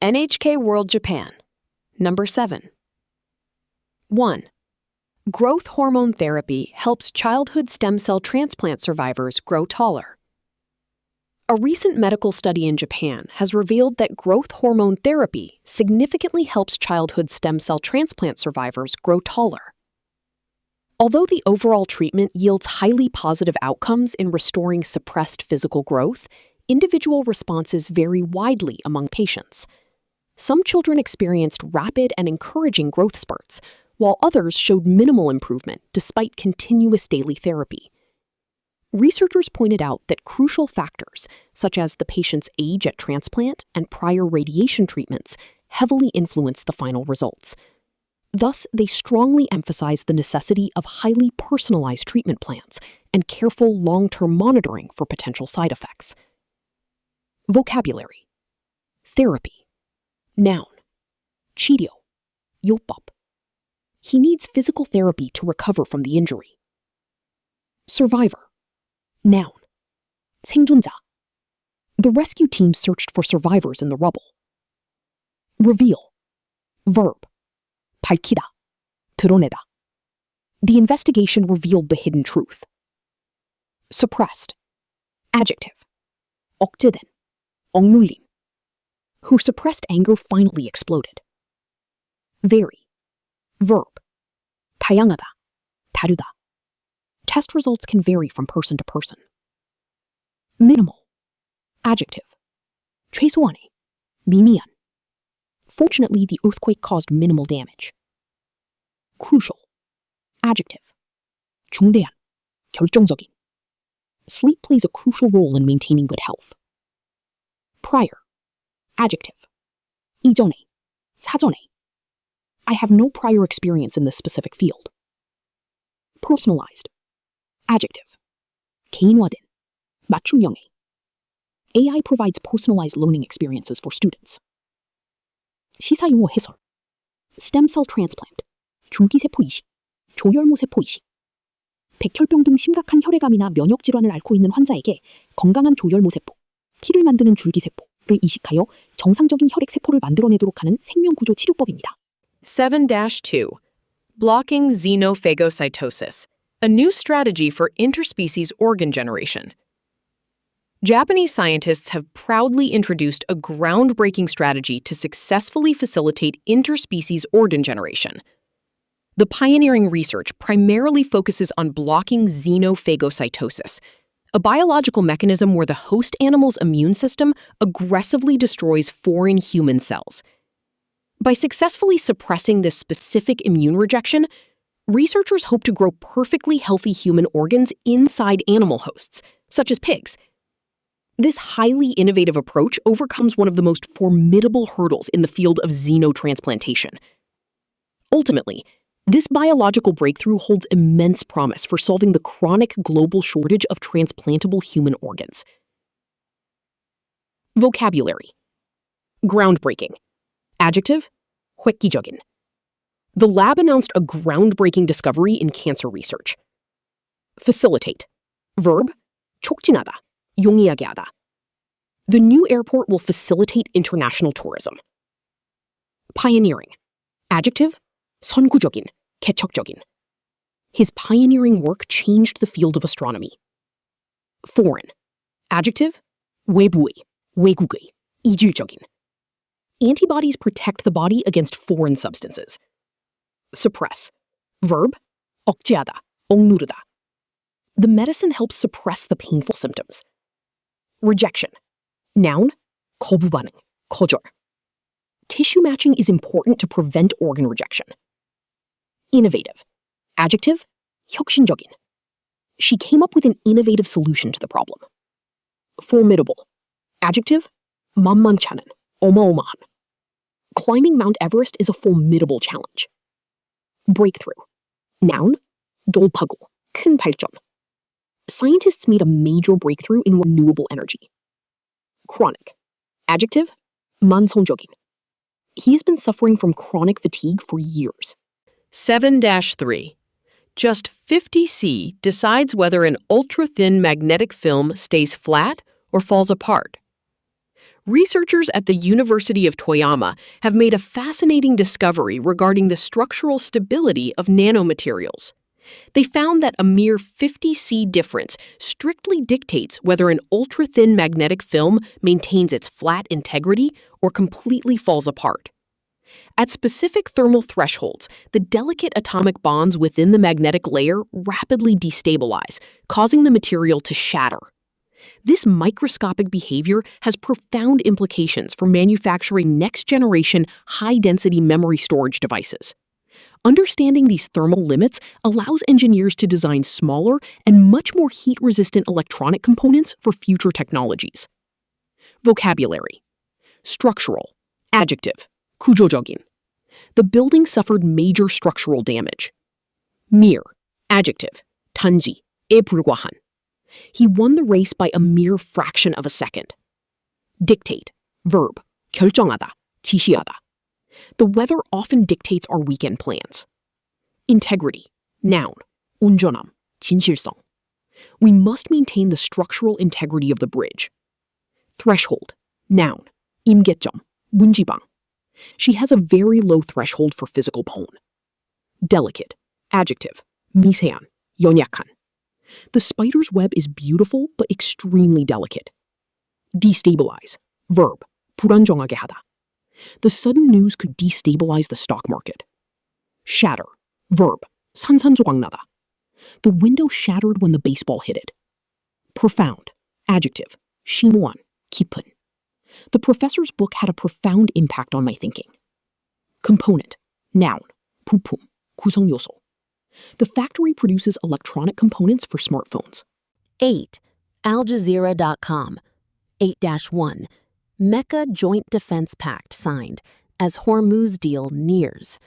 NHK World Japan. Number 7. 1. Growth hormone therapy helps childhood stem cell transplant survivors grow taller. A recent medical study in Japan has revealed that growth hormone therapy significantly helps childhood stem cell transplant survivors grow taller. Although the overall treatment yields highly positive outcomes in restoring suppressed physical growth, individual responses vary widely among patients. Some children experienced rapid and encouraging growth spurts, while others showed minimal improvement despite continuous daily therapy. Researchers pointed out that crucial factors, such as the patient's age at transplant and prior radiation treatments, heavily influence the final results. Thus, they strongly emphasize the necessity of highly personalized treatment plans and careful long-term monitoring for potential side effects. Vocabulary. Therapy. Noun. 치료. 요법. He needs physical therapy to recover from the injury. Survivor. Noun. 생존자. The rescue team searched for survivors in the rubble. Reveal. Verb. 밝히다. 드러내다. The investigation revealed the hidden truth. Suppressed. Adjective. 억제된. 억눌림. Her suppressed anger finally exploded. Vary. Verb. 다양하다. 다르다. Test results can vary from person to person. Minimal. Adjective. 최소한의. 미미한. Fortunately, the earthquake caused minimal damage. Crucial. Adjective. 중대한. 결정적인. Sleep plays a crucial role in maintaining good health. Prior. Adjective. 이전에. 사전에. I have no prior experience in this specific field. Personalized. Adjective. 개인화된. 맞춤형의. AI provides personalized learning experiences for students. 시사용어 해설. Stem cell transplant. 줄기세포 이식. 조혈모세포 이식. 백혈병 등 심각한 혈액암이나 면역질환을 앓고 있는 환자에게 건강한 조혈모세포, 피를 만드는 줄기세포를 이식하여 정상적인 혈액세포를 만들어내도록 하는 생명구조 치료법입니다. 7-2. Blocking xenophagocytosis, a new strategy for interspecies organ generation. Japanese scientists have proudly introduced a groundbreaking strategy to successfully facilitate interspecies organ generation. The pioneering research primarily focuses on blocking xenophagocytosis, a biological mechanism where the host animal's immune system aggressively destroys foreign human cells. By successfully suppressing this specific immune rejection, researchers hope to grow perfectly healthy human organs inside animal hosts, such as pigs. This highly innovative approach overcomes one of the most formidable hurdles in the field of xenotransplantation. Ultimately, this biological breakthrough holds immense promise for solving the chronic global shortage of transplantable human organs. Vocabulary. Groundbreaking. Adjective, 획기적인. The lab announced a groundbreaking discovery in cancer research. Facilitate. Verb, 촉진하다, 용이하게 하다. The new airport will facilitate international tourism. Pioneering. Adjective, 선구적인, 개척적인. His pioneering work changed the field of astronomy. Foreign. Adjective, 외부의, 외국의, 이질적인. Antibodies protect the body against foreign substances. Suppress. Verb, 억제하다, 억누르다. The medicine helps suppress the painful symptoms. Rejection. Noun, 거부 반응, 거절. Tissue matching is important to prevent organ rejection. Innovative. Adjective, 혁신적인. She came up with an innovative solution to the problem. Formidable. Adjective, 만만치 않은, 어마어마한. Climbing Mount Everest is a formidable challenge. Breakthrough. Noun, 돌파구, 큰 발전. Scientists made a major breakthrough in renewable energy. Chronic. Adjective, 만성적인. He has been suffering from chronic fatigue for years. 7-3. Just 50C decides whether an ultra-thin magnetic film stays flat or falls apart. Researchers at the University of Toyama have made a fascinating discovery regarding the structural stability of nanomaterials. They found that a mere 50C difference strictly dictates whether an ultra-thin magnetic film maintains its flat integrity or completely falls apart. At specific thermal thresholds, the delicate atomic bonds within the magnetic layer rapidly destabilize, causing the material to shatter. This microscopic behavior has profound implications for manufacturing next-generation high-density memory storage devices. Understanding these thermal limits allows engineers to design smaller and much more heat-resistant electronic components for future technologies. Vocabulary. Structural. Adjective, 구조적인. The building suffered major structural damage. Mere. Adjective, 단지에 불과한. He won the race by a mere fraction of a second. Dictate. Verb, 결정하다, 지시하다. The weather often dictates our weekend plans. Integrity. Noun, 온전함, 진실성. We must maintain the structural integrity of the bridge. Threshold. Noun, 임계점, 문지방. She has a very low threshold for physical pain. Delicate. Adjective, 미세한, 연약한. The spider's web is beautiful but extremely delicate. Destabilize. Verb, 불안정하게 하다. The sudden news could destabilize the stock market. Shatter. Verb, 산산조각나다. The window shattered when the baseball hit it. Profound. Adjective, 심오한, 깊은. The professor's book had a profound impact on my thinking. Component. Noun, 부품, 구성 요소. The factory produces electronic components for smartphones. 8. AlJazeera.com. 8-1. Mecca Joint Defense Pact signed as Hormuz deal nears.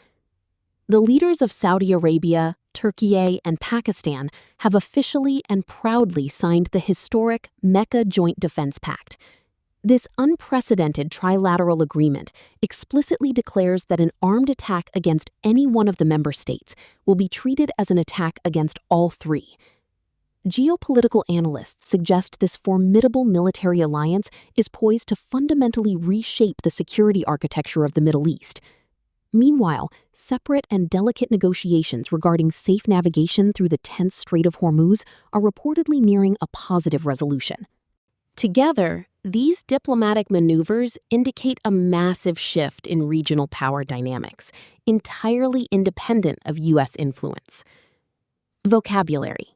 The leaders of Saudi Arabia, Turkey, and Pakistan have officially and proudly signed the historic Mecca Joint Defense Pact. This unprecedented trilateral agreement explicitly declares that an armed attack against any one of the member states will be treated as an attack against all three. Geopolitical analysts suggest this formidable military alliance is poised to fundamentally reshape the security architecture of the Middle East. Meanwhile, separate and delicate negotiations regarding safe navigation through the tense Strait of Hormuz are reportedly nearing a positive resolution. Together, these diplomatic maneuvers indicate a massive shift in regional power dynamics, entirely independent of U.S. influence. Vocabulary.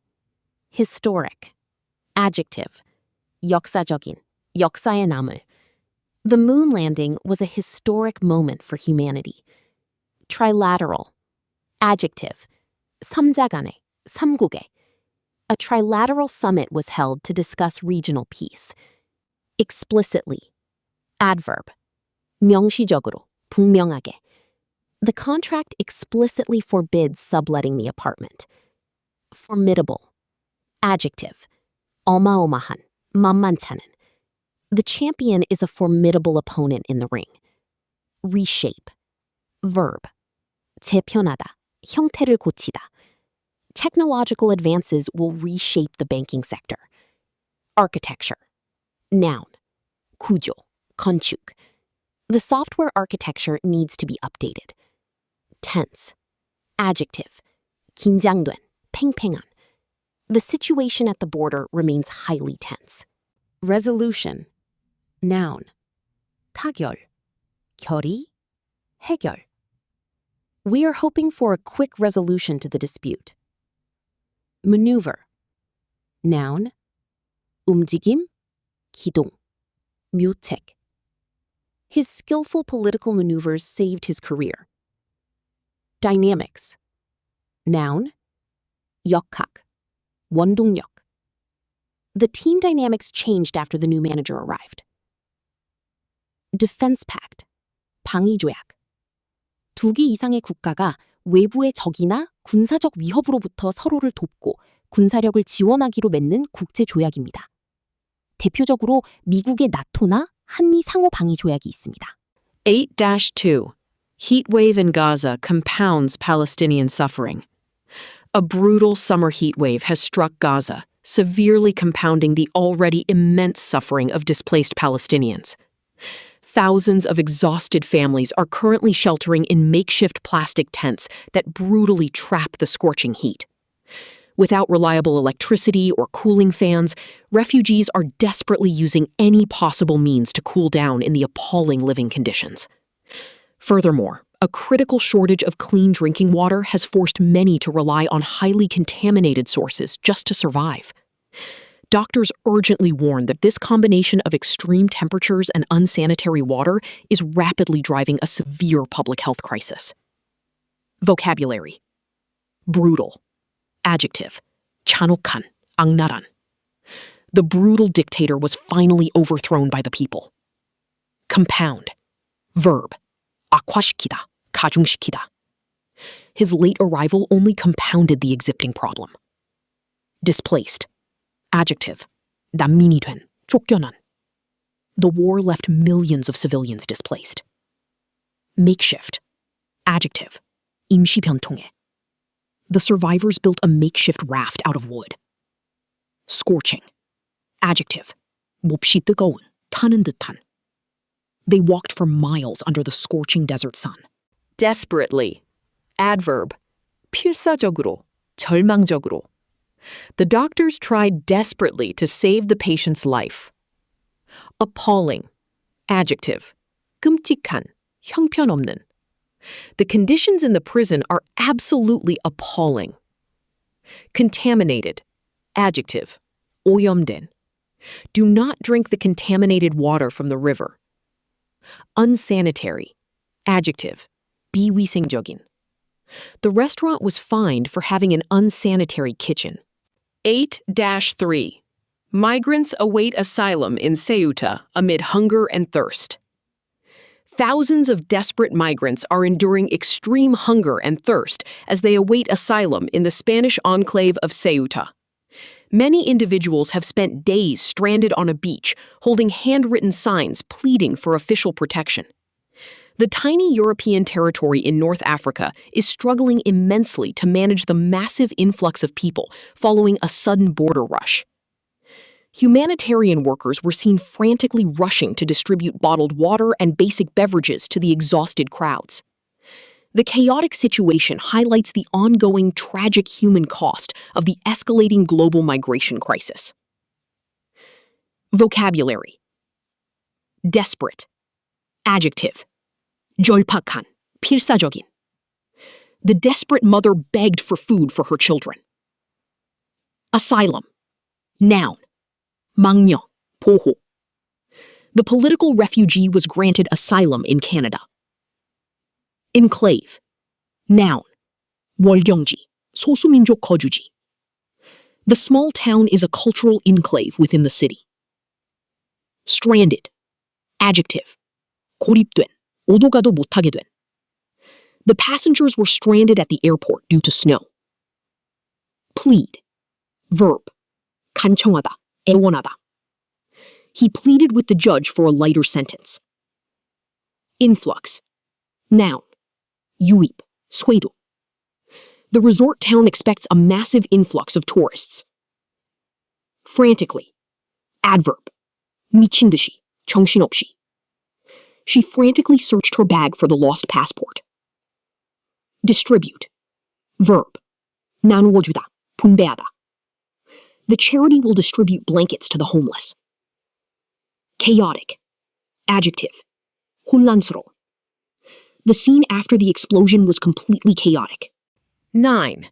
Historic. Adjective. 역사적인, 역사에 남을. The moon landing was a historic moment for humanity. Trilateral. Adjective. 삼자 간의, 삼국의. A trilateral summit was held to discuss regional peace. Explicitly. Adverb. 명시적으로, 분명하게. The contract explicitly forbids subletting the apartment. Formidable. Adjective. 어마어마한, 만만찮은. The champion is a formidable opponent in the ring. Reshape. Verb. 재편하다, 형태를 고치다. Technological advances will reshape the banking sector. Architecture. Noun. 구조, 건축. The software architecture needs to be updated. Tense. Adjective. 긴장된, 팽팽한. The situation at the border remains highly tense. Resolution. Noun. 타결, 결의, 해결. We are hoping for a quick resolution to the dispute. Maneuver. Noun. 움직임, 기동, 묘책. His skillful political maneuvers saved his career. Dynamics. Noun. 역학, 원동력. The team dynamics changed after the new manager arrived. Defense Pact. 방위조약. 2개 이상의 국가가 외부의 적이나 군사적 위협으로부터 서로를 돕고 군사력을 지원하기로 맺는 국제조약입니다. 대표적으로 미국의 나토나 한미 상호 방위 조약이 있습니다. 8-2. Heat wave in Gaza compounds Palestinian suffering. A brutal summer heat wave has struck Gaza, severely compounding the already immense suffering of displaced Palestinians. Thousands of exhausted families are currently sheltering in makeshift plastic tents that brutally trap the scorching heat. Without reliable electricity or cooling fans, refugees are desperately using any possible means to cool down in the appalling living conditions. Furthermore, a critical shortage of clean drinking water has forced many to rely on highly contaminated sources just to survive. Doctors urgently warn that this combination of extreme temperatures and unsanitary water is rapidly driving a severe public health crisis. Vocabulary. Brutal. Adjective. 잔혹한, 악랄한. The brutal dictator was finally overthrown by the people. Compound. Verb. 악화시키다, 가중시키다. His late arrival only compounded the existing problem. Displaced. Adjective. 난민이 된, 쫓겨난. The war left millions of civilians displaced. Makeshift. Adjective. 임시 변통해. The survivors built a makeshift raft out of wood. Scorching. Adjective. 몹시 뜨거운, 타는 듯한. They walked for miles under the scorching desert sun. Desperately. Adverb. 필사적으로, 절망적으로. The doctors tried desperately to save the patient's life. Appalling. Adjective. 끔찍한, 형편없는. The conditions in the prison are absolutely appalling. Contaminated. Adjective. 오염된. Do not drink the contaminated water from the river. Unsanitary. Adjective. 비위생적인. The restaurant was fined for having an unsanitary kitchen. 8-3. Migrants await asylum in Ceuta amid hunger and thirst. Thousands of desperate migrants are enduring extreme hunger and thirst as they await asylum in the Spanish enclave of Ceuta. Many individuals have spent days stranded on a beach, holding handwritten signs pleading for official protection. The tiny European territory in North Africa is struggling immensely to manage the massive influx of people following a sudden border rush. Humanitarian workers were seen frantically rushing to distribute bottled water and basic beverages to the exhausted crowds. The chaotic situation highlights the ongoing tragic human cost of the escalating global migration crisis. Vocabulary. Desperate. Adjective. 절박한, 필사적인. The desperate mother begged for food for her children. Asylum. Noun. 망녀, 보호. The political refugee was granted asylum in Canada. Enclave. Noun. 월경지, 소수민족 거주지. The small town is a cultural enclave within the city. Stranded. Adjective. 고립된, 오도 가도 못하게 된. The passengers were stranded at the airport due to snow. Plead. Verb. 간청하다, 애원하다. He pleaded with the judge for a lighter sentence. Influx. Noun. 유입, 쇄도. The resort town expects a massive influx of tourists. Frantically. Adverb. 미친 듯이, 정신없이. She frantically searched her bag for the lost passport. Distribute. Verb. 나누어주다, 분배하다. The charity will distribute blankets to the homeless. Chaotic. Adjective. 혼란스러워. The scene after the explosion was completely chaotic. 9.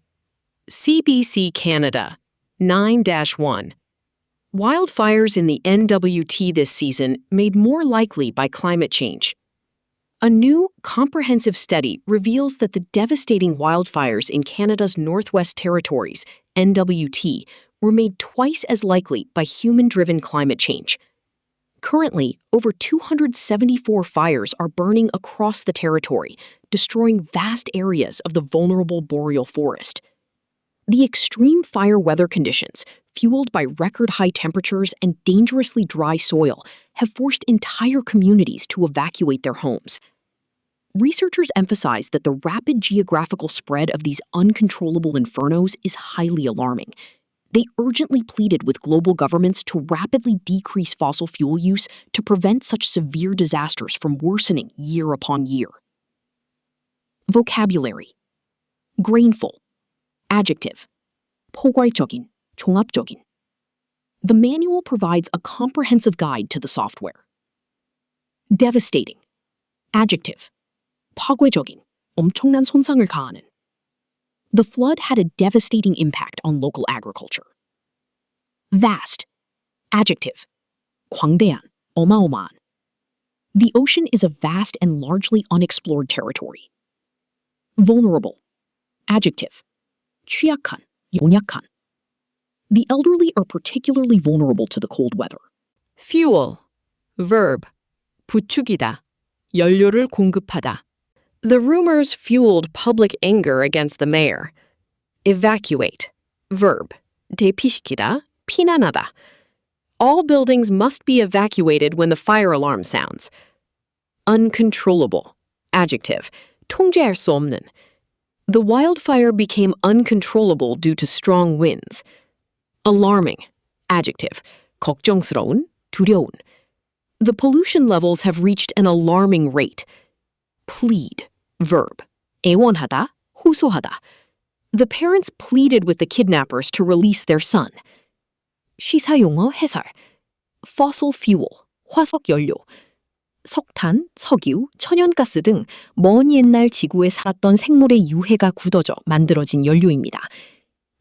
CBC Canada 9-1. Wildfires in the NWT this season made more likely by climate change. A new, comprehensive study reveals that the devastating wildfires in Canada's Northwest Territories, NWT, were made twice as likely by human-driven climate change. Currently, over 274 fires are burning across the territory, destroying vast areas of the vulnerable boreal forest. The extreme fire weather conditions, fueled by record-high temperatures and dangerously dry soil, have forced entire communities to evacuate their homes. Researchers emphasize that the rapid geographical spread of these uncontrollable infernos is highly alarming. They urgently pleaded with global governments to rapidly decrease fossil fuel use to prevent such severe disasters from worsening year upon year. Vocabulary. Grainful. Adjective. 포괄적인, 종합적인. The manual provides a comprehensive guide to the software. Devastating. Adjective. 파괴적인, 엄청난 손상을 가하는. The flood had a devastating impact on local agriculture. Vast. Adjective. 광대한, 어마어마한. The ocean is a vast and largely unexplored territory. Vulnerable. Adjective. 취약한, 연약한. The elderly are particularly vulnerable to the cold weather. Fuel. Verb. 부추기다. 연료를 공급하다. The rumors fueled public anger against the mayor. Evacuate. Verb. 대피시키다, 피난하다. All buildings must be evacuated when the fire alarm sounds. Uncontrollable. Adjective. 통제할 수 없는. The wildfire became uncontrollable due to strong winds. Alarming. Adjective. 걱정스러운, 두려운. The pollution levels have reached an alarming rate. Plead. Verb. 애원하다, 호소하다. The parents pleaded with the kidnappers to release their son. 시사용어 해설. Fossil fuel, 화석연료. 석탄, 석유, 천연가스 등 먼 옛날 지구에 살았던 생물의 유해가 굳어져 만들어진 연료입니다.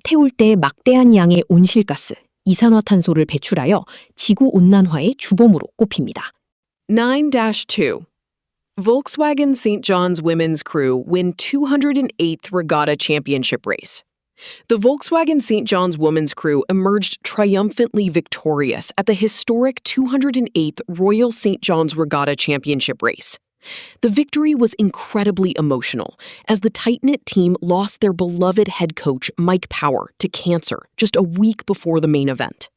태울 때 막대한 양의 온실가스, 이산화탄소를 배출하여 지구온난화의 주범으로 꼽힙니다. 9-2. Volkswagen St. John's women's crew win 208th Regatta Championship race. The Volkswagen St. John's women's crew emerged triumphantly victorious at the historic 208th Royal St. John's Regatta Championship race. The victory was incredibly emotional, as the tight-knit team lost their beloved head coach Mike Power to cancer just a week before the main event.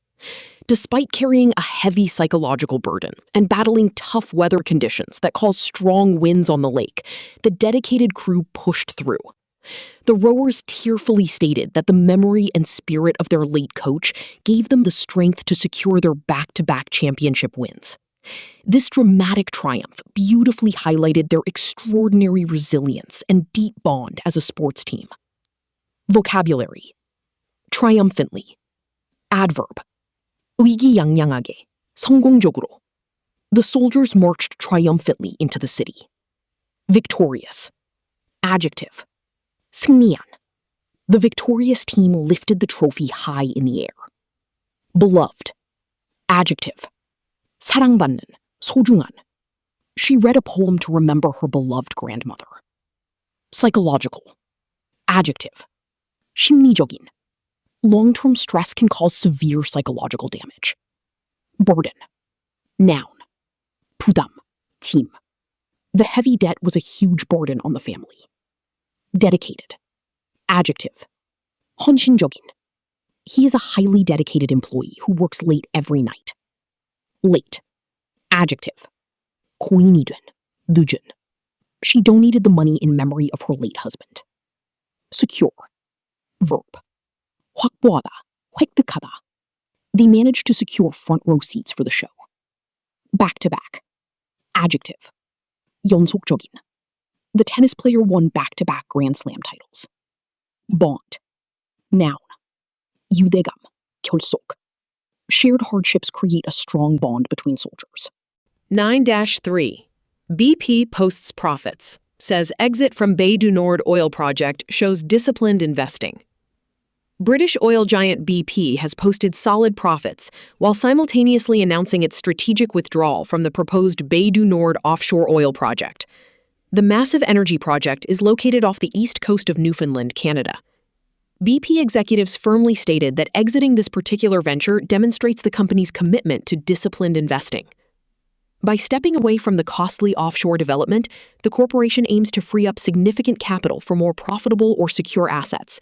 Despite carrying a heavy psychological burden and battling tough weather conditions that caused strong winds on the lake, the dedicated crew pushed through. The rowers tearfully stated that the memory and spirit of their late coach gave them the strength to secure their back-to-back championship wins. This dramatic triumph beautifully highlighted their extraordinary resilience and deep bond as a sports team. Vocabulary. Triumphantly. Adverb. 의기양양하게, 성공적으로. The soldiers marched triumphantly into the city. Victorious. Adjective. 승리한. The victorious team lifted the trophy high in the air. Beloved. Adjective. 사랑받는, 소중한. She read a poem to remember her beloved grandmother. Psychological. Adjective. 심리적인. Long-term stress can cause severe psychological damage. Burden. Noun. 부담, team. The heavy debt was a huge burden on the family. Dedicated. Adjective. 헌신적인. He is a highly dedicated employee who works late every night. Late. Adjective. 고인이 된, 늦은. She donated the money in memory of her late husband. Secure. Verb. 확보하다, 획득하다. They managed to secure front row seats for the show. Back to back. Adjective. 연속적인. The tennis player won back-to-back Grand Slam titles. Bond. Noun. 유대감, 결속. Shared hardships create a strong bond between soldiers. 9-3. BP posts profits, says exit from Bay du Nord oil project shows disciplined investing. British oil giant BP has posted solid profits while simultaneously announcing its strategic withdrawal from the proposed Bay du Nord offshore oil project. The massive energy project is located off the east coast of Newfoundland, Canada. BP executives firmly stated that exiting this particular venture demonstrates the company's commitment to disciplined investing. By stepping away from the costly offshore development, the corporation aims to free up significant capital for more profitable or secure assets.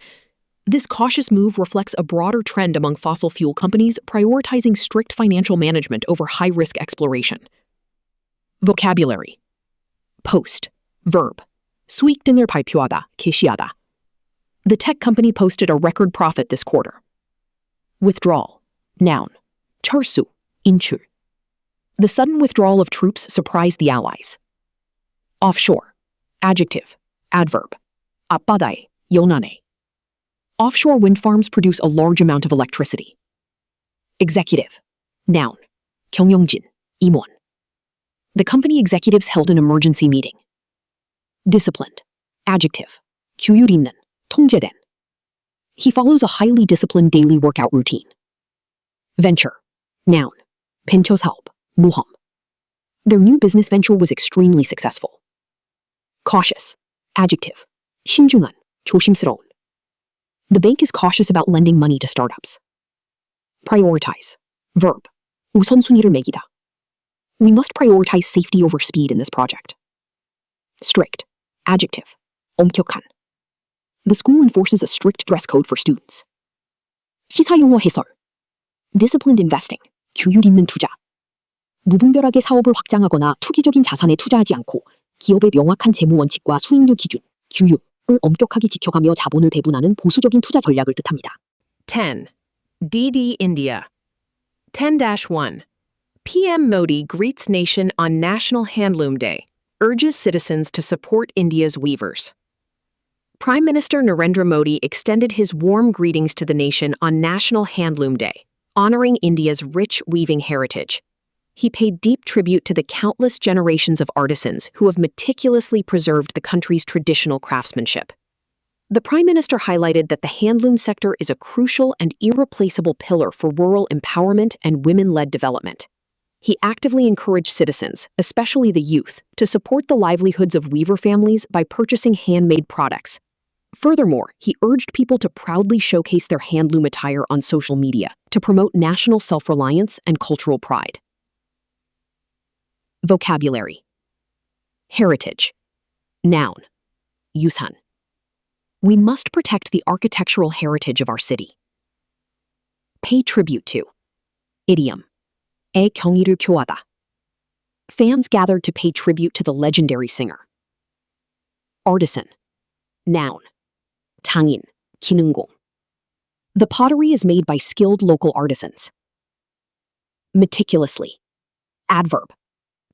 This cautious move reflects a broader trend among fossil fuel companies prioritizing strict financial management over high-risk exploration. Vocabulary. Post. Verb. 수익 등을 발표하다, 게시하다. The tech company posted a record profit this quarter. Withdrawal. Noun. 철수, 인출. The sudden withdrawal of troops surprised the allies. Offshore. Adjective. Adverb. 앞바다에, 연안에. Offshore wind farms produce a large amount of electricity. Executive. Noun. 경영진, 임원. The company executives held an emergency meeting. Disciplined. Adjective. 규율 있는, 통제된. He follows a highly disciplined daily workout routine. Venture. Noun. 벤처 사업, 모험. Their new business venture was extremely successful. Cautious. Adjective. 신중한, 조심스러운. The bank is cautious about lending money to startups. Prioritize. Verb. 우선순위를 매기다. We must prioritize safety over speed in this project. Strict. Adjective. 엄격한. The school enforces a strict dress code for students. 시사용어 해설. Disciplined investing. 규율 있는 투자. 무분별하게 사업을 확장하거나 투기적인 자산에 투자하지 않고 기업의 명확한 재무 원칙과 수익률 기준, 규율을 엄격하게 지켜가며 자본을 배분하는 보수적인 투자 전략을 뜻합니다. 10. DD India. 10-1. PM Modi greets nation on National Handloom Day, urges citizens to support India's weavers. Prime Minister Narendra Modi extended his warm greetings to the nation on National Handloom Day, honoring India's rich weaving heritage. He paid deep tribute to the countless generations of artisans who have meticulously preserved the country's traditional craftsmanship. The Prime Minister highlighted that the handloom sector is a crucial and irreplaceable pillar for rural empowerment and women-led development. He actively encouraged citizens, especially the youth, to support the livelihoods of weaver families by purchasing handmade products. Furthermore, he urged people to proudly showcase their handloom attire on social media to promote national self-reliance and cultural pride. Vocabulary. Heritage. Noun. 유산. We must protect the architectural heritage of our city. Pay tribute to. Idiom. 의 경의를 표하다. Fans gathered to pay tribute to the legendary singer. Artisan. Noun. 장인, 기능공. The pottery is made by skilled local artisans. Meticulously. Adverb.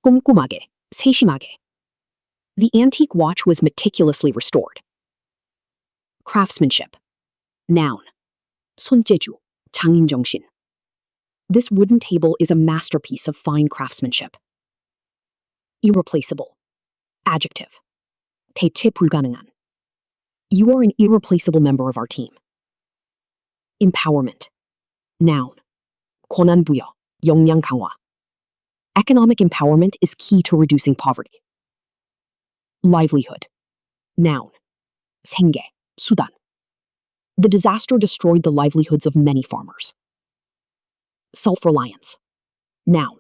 꼼꼼하게, 세심하게. The antique watch was meticulously restored. Craftsmanship. Noun. 손재주, 장인정신. This wooden table is a masterpiece of fine craftsmanship. Irreplaceable. Adjective. 대체 불가능한. You are an irreplaceable member of our team. Empowerment. Noun. 권한 부여, 역량 강화. Economic empowerment is key to reducing poverty. Livelihood. Noun. 생계, 수단. The disaster destroyed the livelihoods of many farmers. Self-reliance. Noun.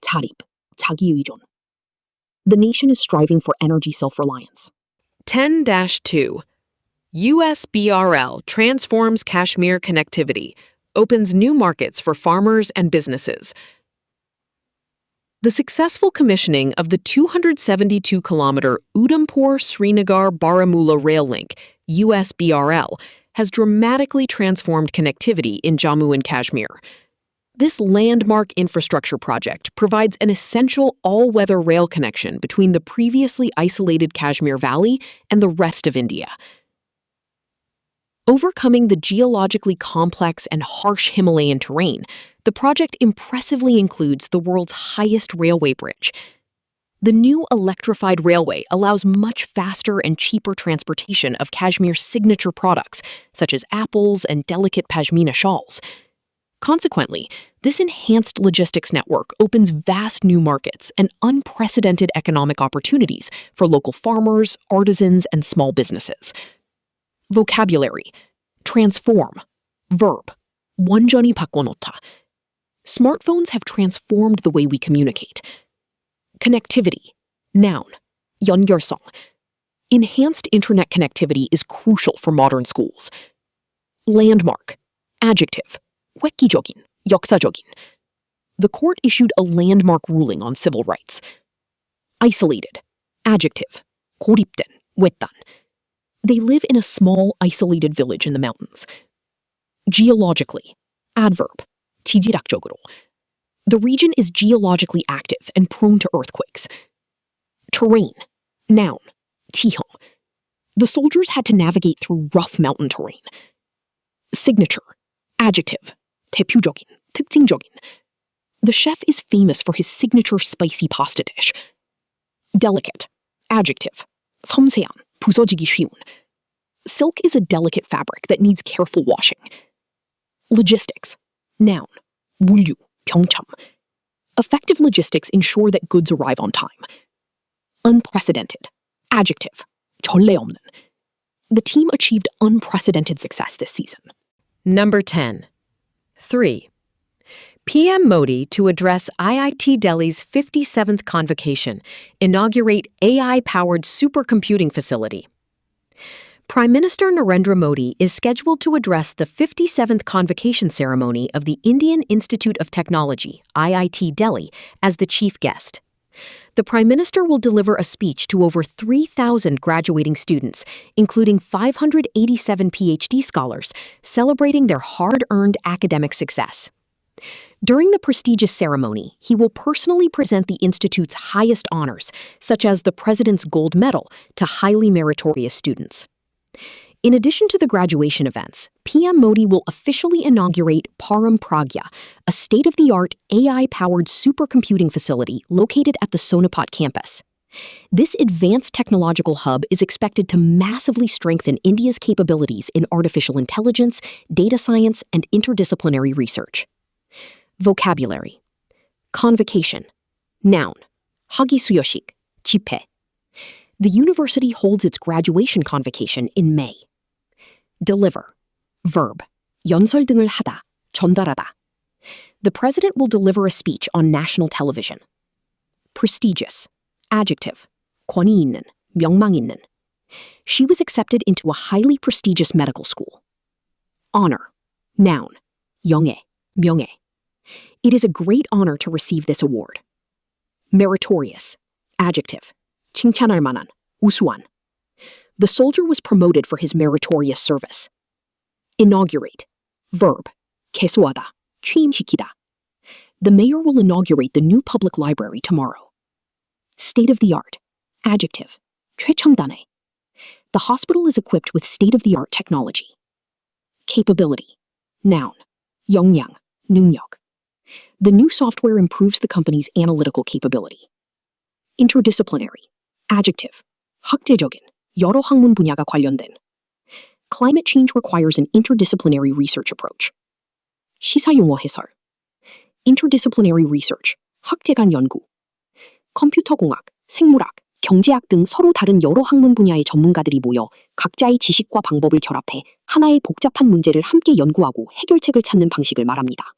자립, 자기의존. The nation is striving for energy self-reliance. 10-2. USBRL transforms Kashmir connectivity, opens new markets for farmers and businesses. The successful commissioning of the 272-kilometer Udhampur-Srinagar-Baramulla rail link, USBRL, has dramatically transformed connectivity in Jammu and Kashmir. This landmark infrastructure project provides an essential all-weather rail connection between the previously isolated Kashmir Valley and the rest of India. Overcoming the geologically complex and harsh Himalayan terrain, the project impressively includes the world's highest railway bridge. The new electrified railway allows much faster and cheaper transportation of Kashmir's signature products, such as apples and delicate pashmina shawls. Consequently, this enhanced logistics network opens vast new markets and unprecedented economic opportunities for local farmers, artisans, and small businesses. Vocabulary. Transform. Verb. 완전히 바꿔놓다. Smartphones have transformed the way we communicate. Connectivity. Noun. 연결성. Enhanced internet connectivity is crucial for modern schools. Landmark. Adjective. 획기적인, 역사적인. The court issued a landmark ruling on civil rights. Isolated. Adjective. 고립된, 외딴. They live in a small, isolated village in the mountains. Geologically. Adverb. 지질학적으로. The region is geologically active and prone to earthquakes. Terrain. Noun. 지형. The soldiers had to navigate through rough mountain terrain. Signature. Adjective. 대표적인, 특징적인. The chef is famous for his signature spicy pasta dish. Delicate. Adjective. 섬세한, 부서지기 쉬운. Silk is a delicate fabric that needs careful washing. Logistics. Noun. 물류, 병참. Effective logistics ensure that goods arrive on time. Unprecedented. Adjective. 전례 없는. The team achieved unprecedented success this season. Number 10. 3. PM Modi to address IIT Delhi's 57th convocation, inaugurate AI-powered supercomputing facility. Prime Minister Narendra Modi is scheduled to address the 57th convocation ceremony of the Indian Institute of Technology, IIT Delhi, as the chief guest. The Prime Minister will deliver a speech to over 3,000 graduating students, including 587 PhD scholars, celebrating their hard-earned academic success. During the prestigious ceremony, he will personally present the Institute's highest honors, such as the President's Gold Medal, to highly meritorious students. In addition to the graduation events, PM Modi will officially inaugurate Param Pragya, a state-of-the-art AI-powered supercomputing facility located at the Sonipat campus. This advanced technological hub is expected to massively strengthen India's capabilities in artificial intelligence, data science, and interdisciplinary research. Vocabulary. Convocation. Noun. 학위수여식, 집회. The university holds its graduation convocation in May. Deliver. Verb. 연설 등을 하다, 전달하다. The president will deliver a speech on national television. Prestigious. Adjective. 권위 있는, 명망 있는. She was accepted into a highly prestigious medical school. Honor. Noun. 영예, 명예. It is a great honor to receive this award. Meritorious. Adjective. 칭찬할 만한, 우수한. The soldier was promoted for his meritorious service. Inaugurate. Verb. 개소하다, 취임시키다. The mayor will inaugurate the new public library tomorrow. State-of-the-art. Adjective. 최첨단의. The hospital is equipped with state-of-the-art technology. Capability. Noun. 역량, 능력. The new software improves the company's analytical capability. Interdisciplinary. Adjective. 학제적인, 여러 학문 분야가 관련된. Climate change requires an interdisciplinary research approach. 시사용어 해설. interdisciplinary research, 학제 간 연구. 컴퓨터공학, 생물학, 경제학 등 서로 다른 여러 학문 분야의 전문가들이 모여 각자의 지식과 방법을 결합해 하나의 복잡한 문제를 함께 연구하고 해결책을 찾는 방식을 말합니다.